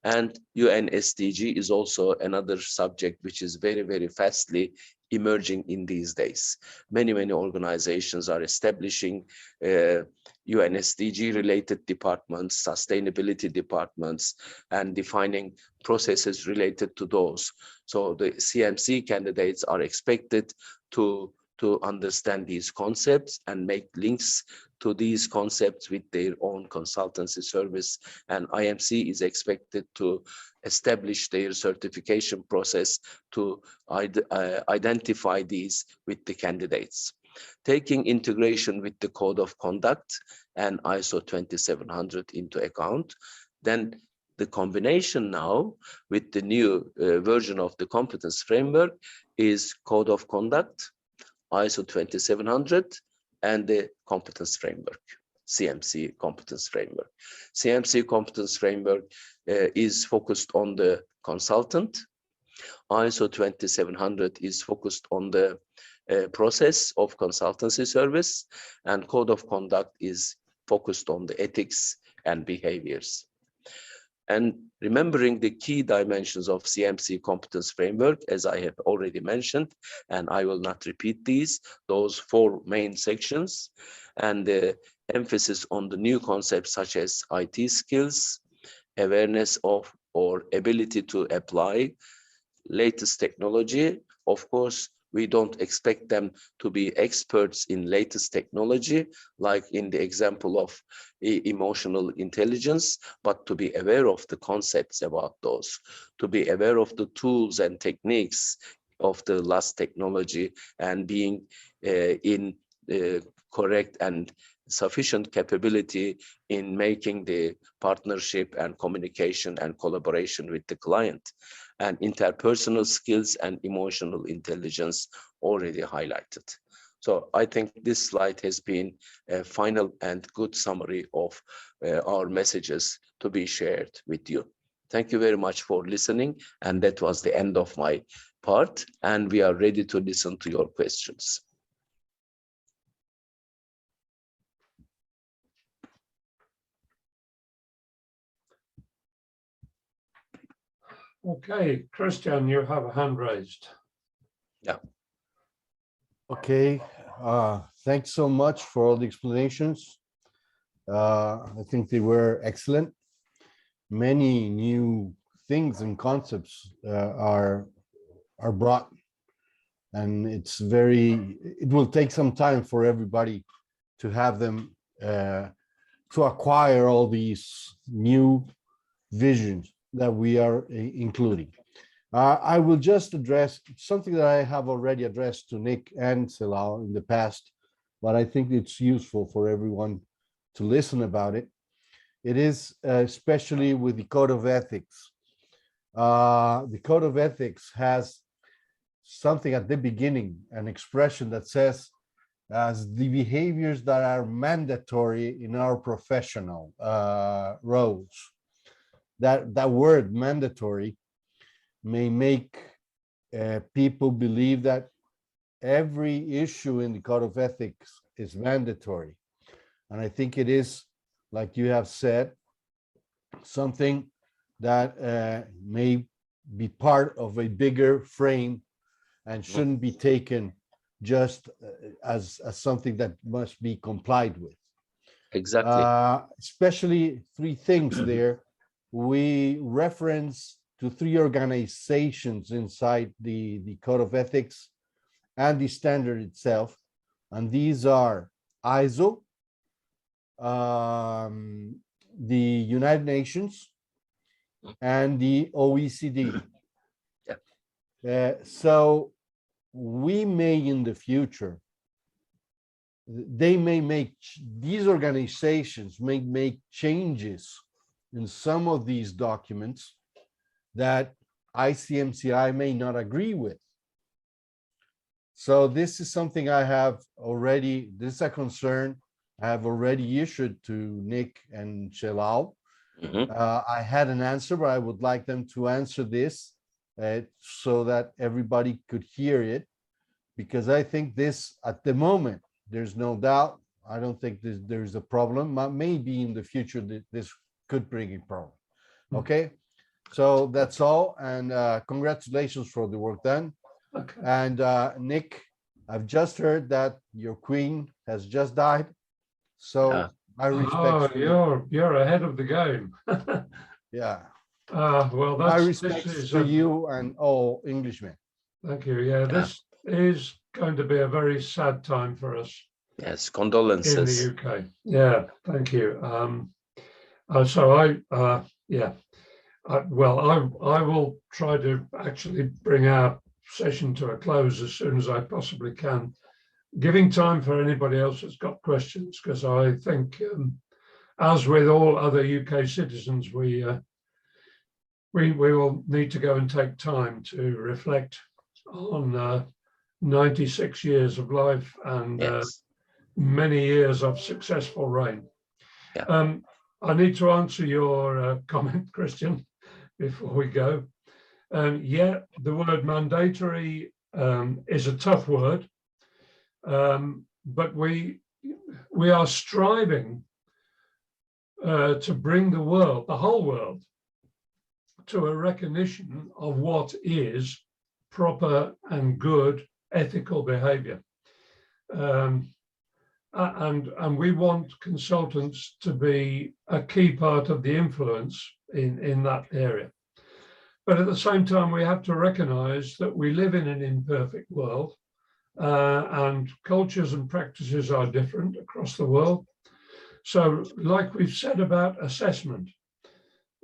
And UN SDG is also another subject which is very, very fastly emerging in these days. Many, many organizations are establishing UN SDG related departments, sustainability departments, and defining processes related to those. So the CMC candidates are expected to understand these concepts and make links to these concepts with their own consultancy service. And IMC is expected to establish their certification process to identify these with the candidates. Taking integration with the code of conduct and ISO 27700 into account, then the combination now with the new version of the competence framework is code of conduct, ISO 27700, and the competence framework, CMC competence framework. CMC competence framework is focused on the consultant. ISO 27700 is focused on the process of consultancy service, and code of conduct is focused on the ethics and behaviors. And remembering the key dimensions of CMC competence framework, as I have already mentioned, and I will not repeat those 4 main sections, and the emphasis on the new concepts such as IT skills, awareness of or ability to apply latest technology. Of course, we don't expect them to be experts in latest technology, like in the example of emotional intelligence, but to be aware of the concepts about those, to be aware of the tools and techniques of the last technology, and being in correct and sufficient capability in making the partnership and communication and collaboration with the client. and interpersonal skills and emotional intelligence already highlighted. So I think this slide has been a final and good summary of our messages to be shared with you. Thank you very much for listening. And that was the end of my part. And we are ready to listen to your questions. Okay, Christian, you have a hand raised. Yeah. Okay, thanks so much for all the explanations. I think they were excellent. Many new things and concepts are brought, and it will take some time for everybody to have them, to acquire all these new visions that we are including. I will just address something that I have already addressed to Nick and Celal in the past, but I think it's useful for everyone to listen about it. It is especially with the Code of Ethics. The Code of Ethics has something at the beginning, an expression that says, as the behaviors that are mandatory in our professional roles. That word mandatory may make people believe that every issue in the Code of Ethics is mandatory. And I think it is, like you have said, something that may be part of a bigger frame and shouldn't be taken just as something that must be complied with. Exactly. Especially three things there. We reference to three organizations inside the Code of Ethics and the standard itself. And these are ISO, the United Nations, and the OECD. Yeah. So we may in the future, these organizations may make changes in some of these documents that ICMCI may not agree with. So this is something I have already, this is a concern I have already issued to Nick and Celal. I had an answer, but I would like them to answer this so that everybody could hear it, because I think this, at the moment, there's no doubt. I don't think there's a problem. Maybe in the future this could bring a problem. Okay, so that's all, and congratulations for the work done. Okay. And Nick, I've just heard that your queen has just died, so my respects. You're ahead of the game. Yeah. Well, My this respects is to you and all Englishmen. Thank you. Yeah, this is going to be a very sad time for us. Yes, In condolences. the UK. Yeah, thank you. I will try to actually bring our session to a close as soon as I possibly can, giving time for anybody else that's got questions, because I think, as with all other UK citizens, we will need to go and take time to reflect on 96 years of life and many years of successful reign. Yeah. I need to answer your comment, Christian, before we go. Yeah, the word mandatory is a tough word, but we are striving to bring the world, the whole world, to a recognition of what is proper and good ethical behavior. And we want consultants to be a key part of the influence in that area. But at the same time, we have to recognize that we live in an imperfect world, and cultures and practices are different across the world. So like we've said about assessment,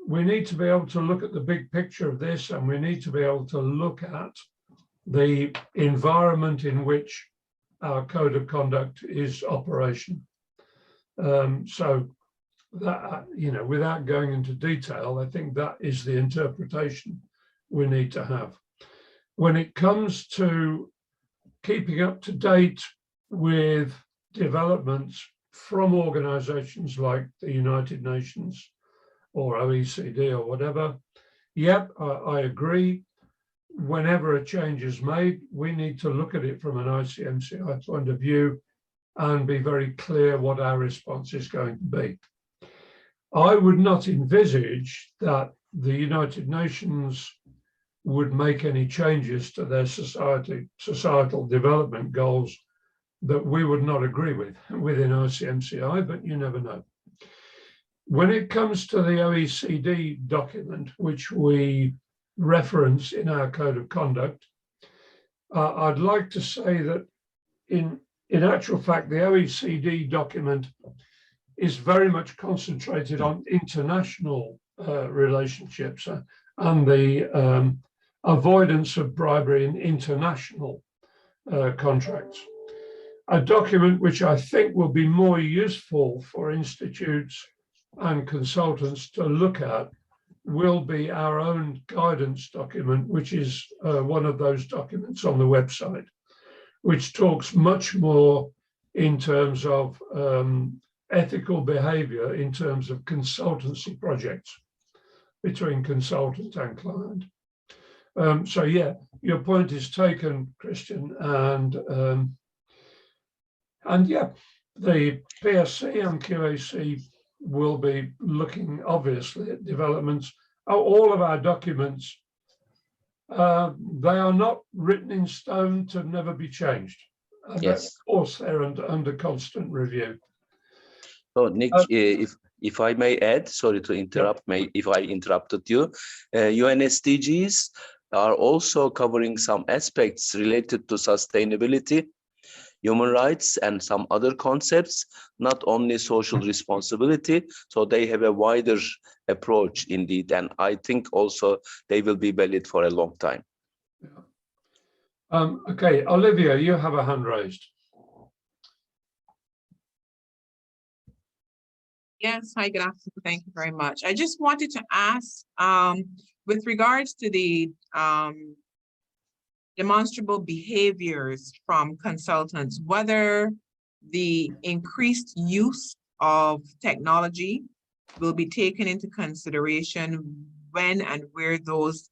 we need to be able to look at the big picture of this, and we need to be able to look at the environment in which our code of conduct is operation. So that, without going into detail, I think that is the interpretation we need to have. When it comes to keeping up to date with developments from organizations like the United Nations or OECD or whatever, yep, I agree. Whenever a change is made, we need to look at it from an ICMCI point of view and be very clear what our response is going to be. I would not envisage that the United Nations would make any changes to their societal development goals that we would not agree with within ICMCI, but you never know. When it comes to the OECD document, which we reference in our code of conduct, I'd like to say that in actual fact, the OECD document is very much concentrated on international relationships and the avoidance of bribery in international contracts. A document which I think will be more useful for institutes and consultants to look at will be our own guidance document, which is one of those documents on the website, which talks much more in terms of ethical behavior in terms of consultancy projects between consultant and client. So yeah, your point is taken, Christian, and yeah, the PSC and QAC will be looking obviously at developments. All of our documents, they are not written in stone to never be changed. Yes. Of course, they're under constant review. So Nick, if I may add, sorry to interrupt, if I interrupted you, UN SDGs are also covering some aspects related to sustainability, human rights, and some other concepts, not only social responsibility. So they have a wider approach indeed, and I think also they will be valid for a long time. Yeah. Okay, Olivia, you have a hand raised. Yes, hi, good afternoon. Thank you very much. I just wanted to ask, with regards to the demonstrable behaviors from consultants, whether the increased use of technology will be taken into consideration when and where those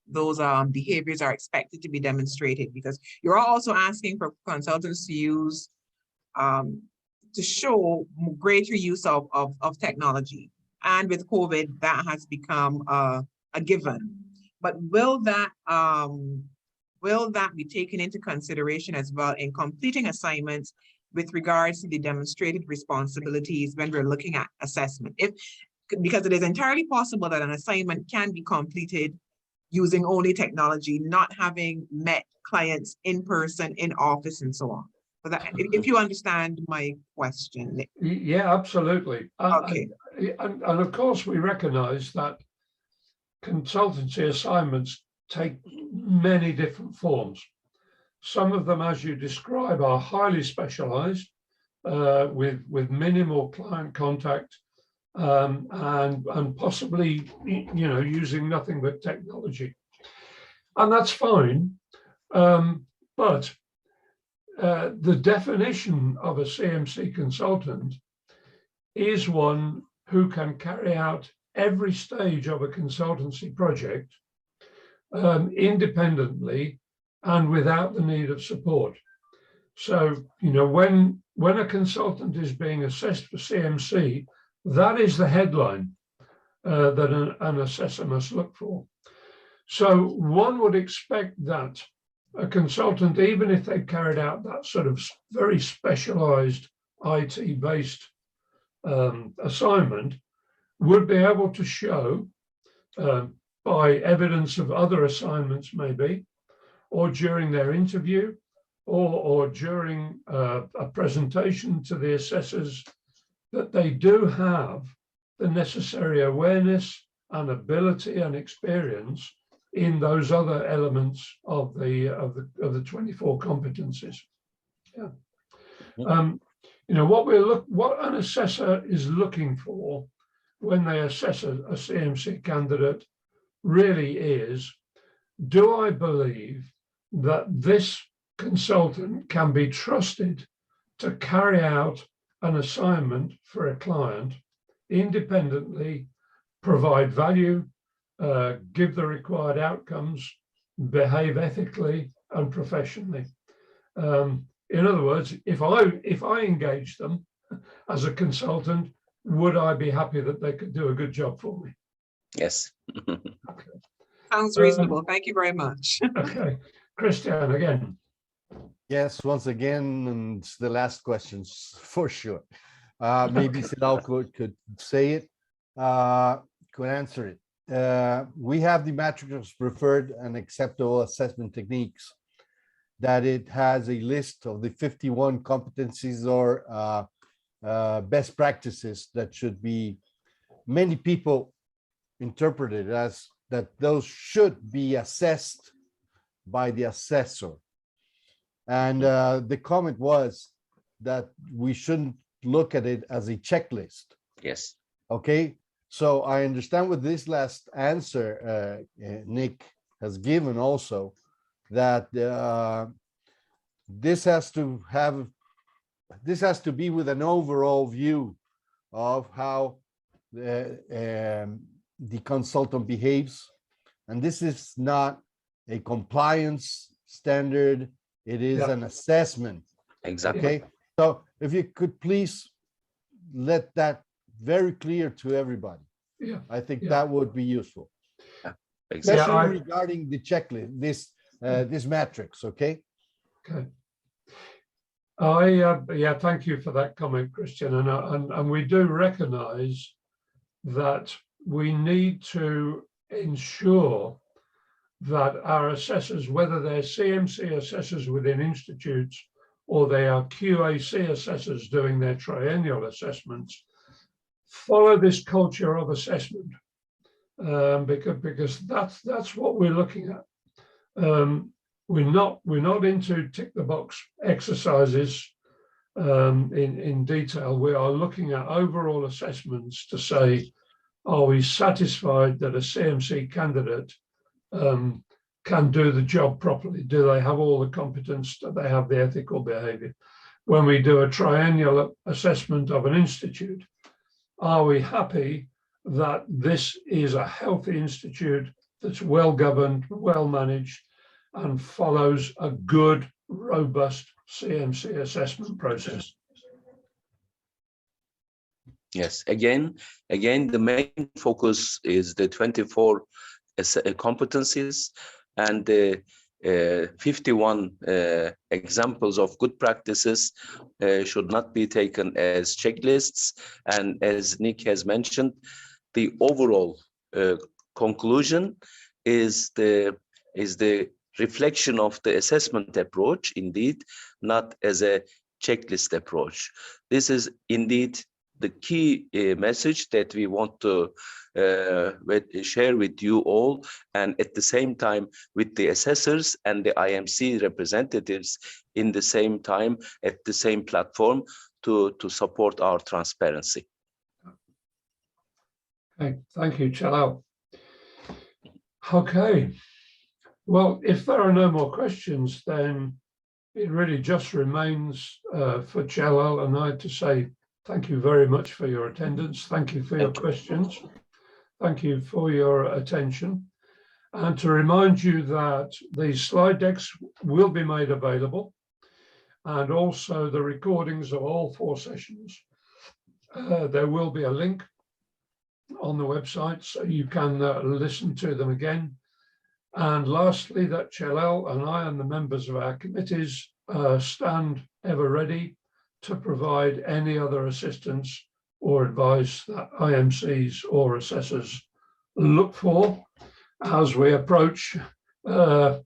behaviors are expected to be demonstrated, because you're also asking for consultants to use to show greater use of technology. And with COVID, that has become a given. But will that be taken into consideration as well in completing assignments with regards to the demonstrated responsibilities when we're looking at assessment? Because it is entirely possible that an assignment can be completed using only technology, not having met clients in person, in office, and so on. So that, if you understand my question. Yeah, absolutely. Okay. And of course, we recognize that consultancy assignments take many different forms. Some of them, as you describe, are highly specialized with minimal client contact and possibly, using nothing but technology. And that's fine. But the definition of a CMC consultant is one who can carry out every stage of a consultancy project independently and without the need of support. So, when a consultant is being assessed for CMC, that is the headline that an assessor must look for. So one would expect that a consultant, even if they carried out that sort of very specialized IT-based assignment, would be able to show by evidence of other assignments maybe, or during their interview, or during a presentation to the assessors, that they do have the necessary awareness and ability and experience in those other elements of the 24 competencies. Yeah. What an assessor is looking for when they assess a CMC candidate really is do I believe that this consultant can be trusted to carry out an assignment for a client independently, provide value, give the required outcomes, behave ethically and professionally? In other words, if I engage them as a consultant, would I be happy that they could do a good job for me? Yes. Okay. Sounds reasonable. Thank you very much. Okay, Christian, again. Yes, once again, and it's the last questions for sure. Maybe Silal could say it, could answer it. We have the matrix of preferred and acceptable assessment techniques, that it has a list of the 51 competencies or best practices that should be, many people interpret it as that those should be assessed by the assessor. And the comment was that we shouldn't look at it as a checklist. Yes. Okay, so I understand with this last answer Nick has given also, that this has to be with an overall view of how the consultant behaves, and this is not a compliance standard, it is an assessment. Exactly. Okay, so if you could please let that very clear to everybody, I think that would be useful, especially regarding the checklist, this matrix. Okay. Okay. Thank you for that comment, Christian. And we do recognize that we need to ensure that our assessors, whether they're CMC assessors within institutes or they are QAC assessors doing their triennial assessments, follow this culture of assessment, because that's what we're looking at. We're not into tick the box exercises in detail. We are looking at overall assessments to say, are we satisfied that a CMC candidate can do the job properly? Do they have all the competence? Do they have the ethical behavior? When we do a triennial assessment of an institute, are we happy that this is a healthy institute that's well governed, well managed, and follows a good, robust CMC assessment process? Yes, again, the main focus is the 24 competencies and the 51 examples of good practices should not be taken as checklists. And as Nick has mentioned, the overall conclusion is the reflection of the assessment approach, indeed, not as a checklist approach. This is indeed the key message that we want to share with you all, and at the same time with the assessors and the IMC representatives in the same time at the same platform to support our transparency. Okay, thank you, Chalal. Okay, well, if there are no more questions, then it really just remains for Chalal and I to say thank you very much for your attendance. Thank you for your questions. Thank you for your attention. And to remind you that these slide decks will be made available, and also the recordings of all 4 sessions. There will be a link on the website so you can listen to them again. And lastly, that Chalal and I and the members of our committees stand ever ready to provide any other assistance or advice that IMCs or assessors look for as we approach the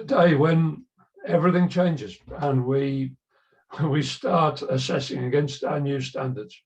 day when everything changes and we start assessing against our new standards.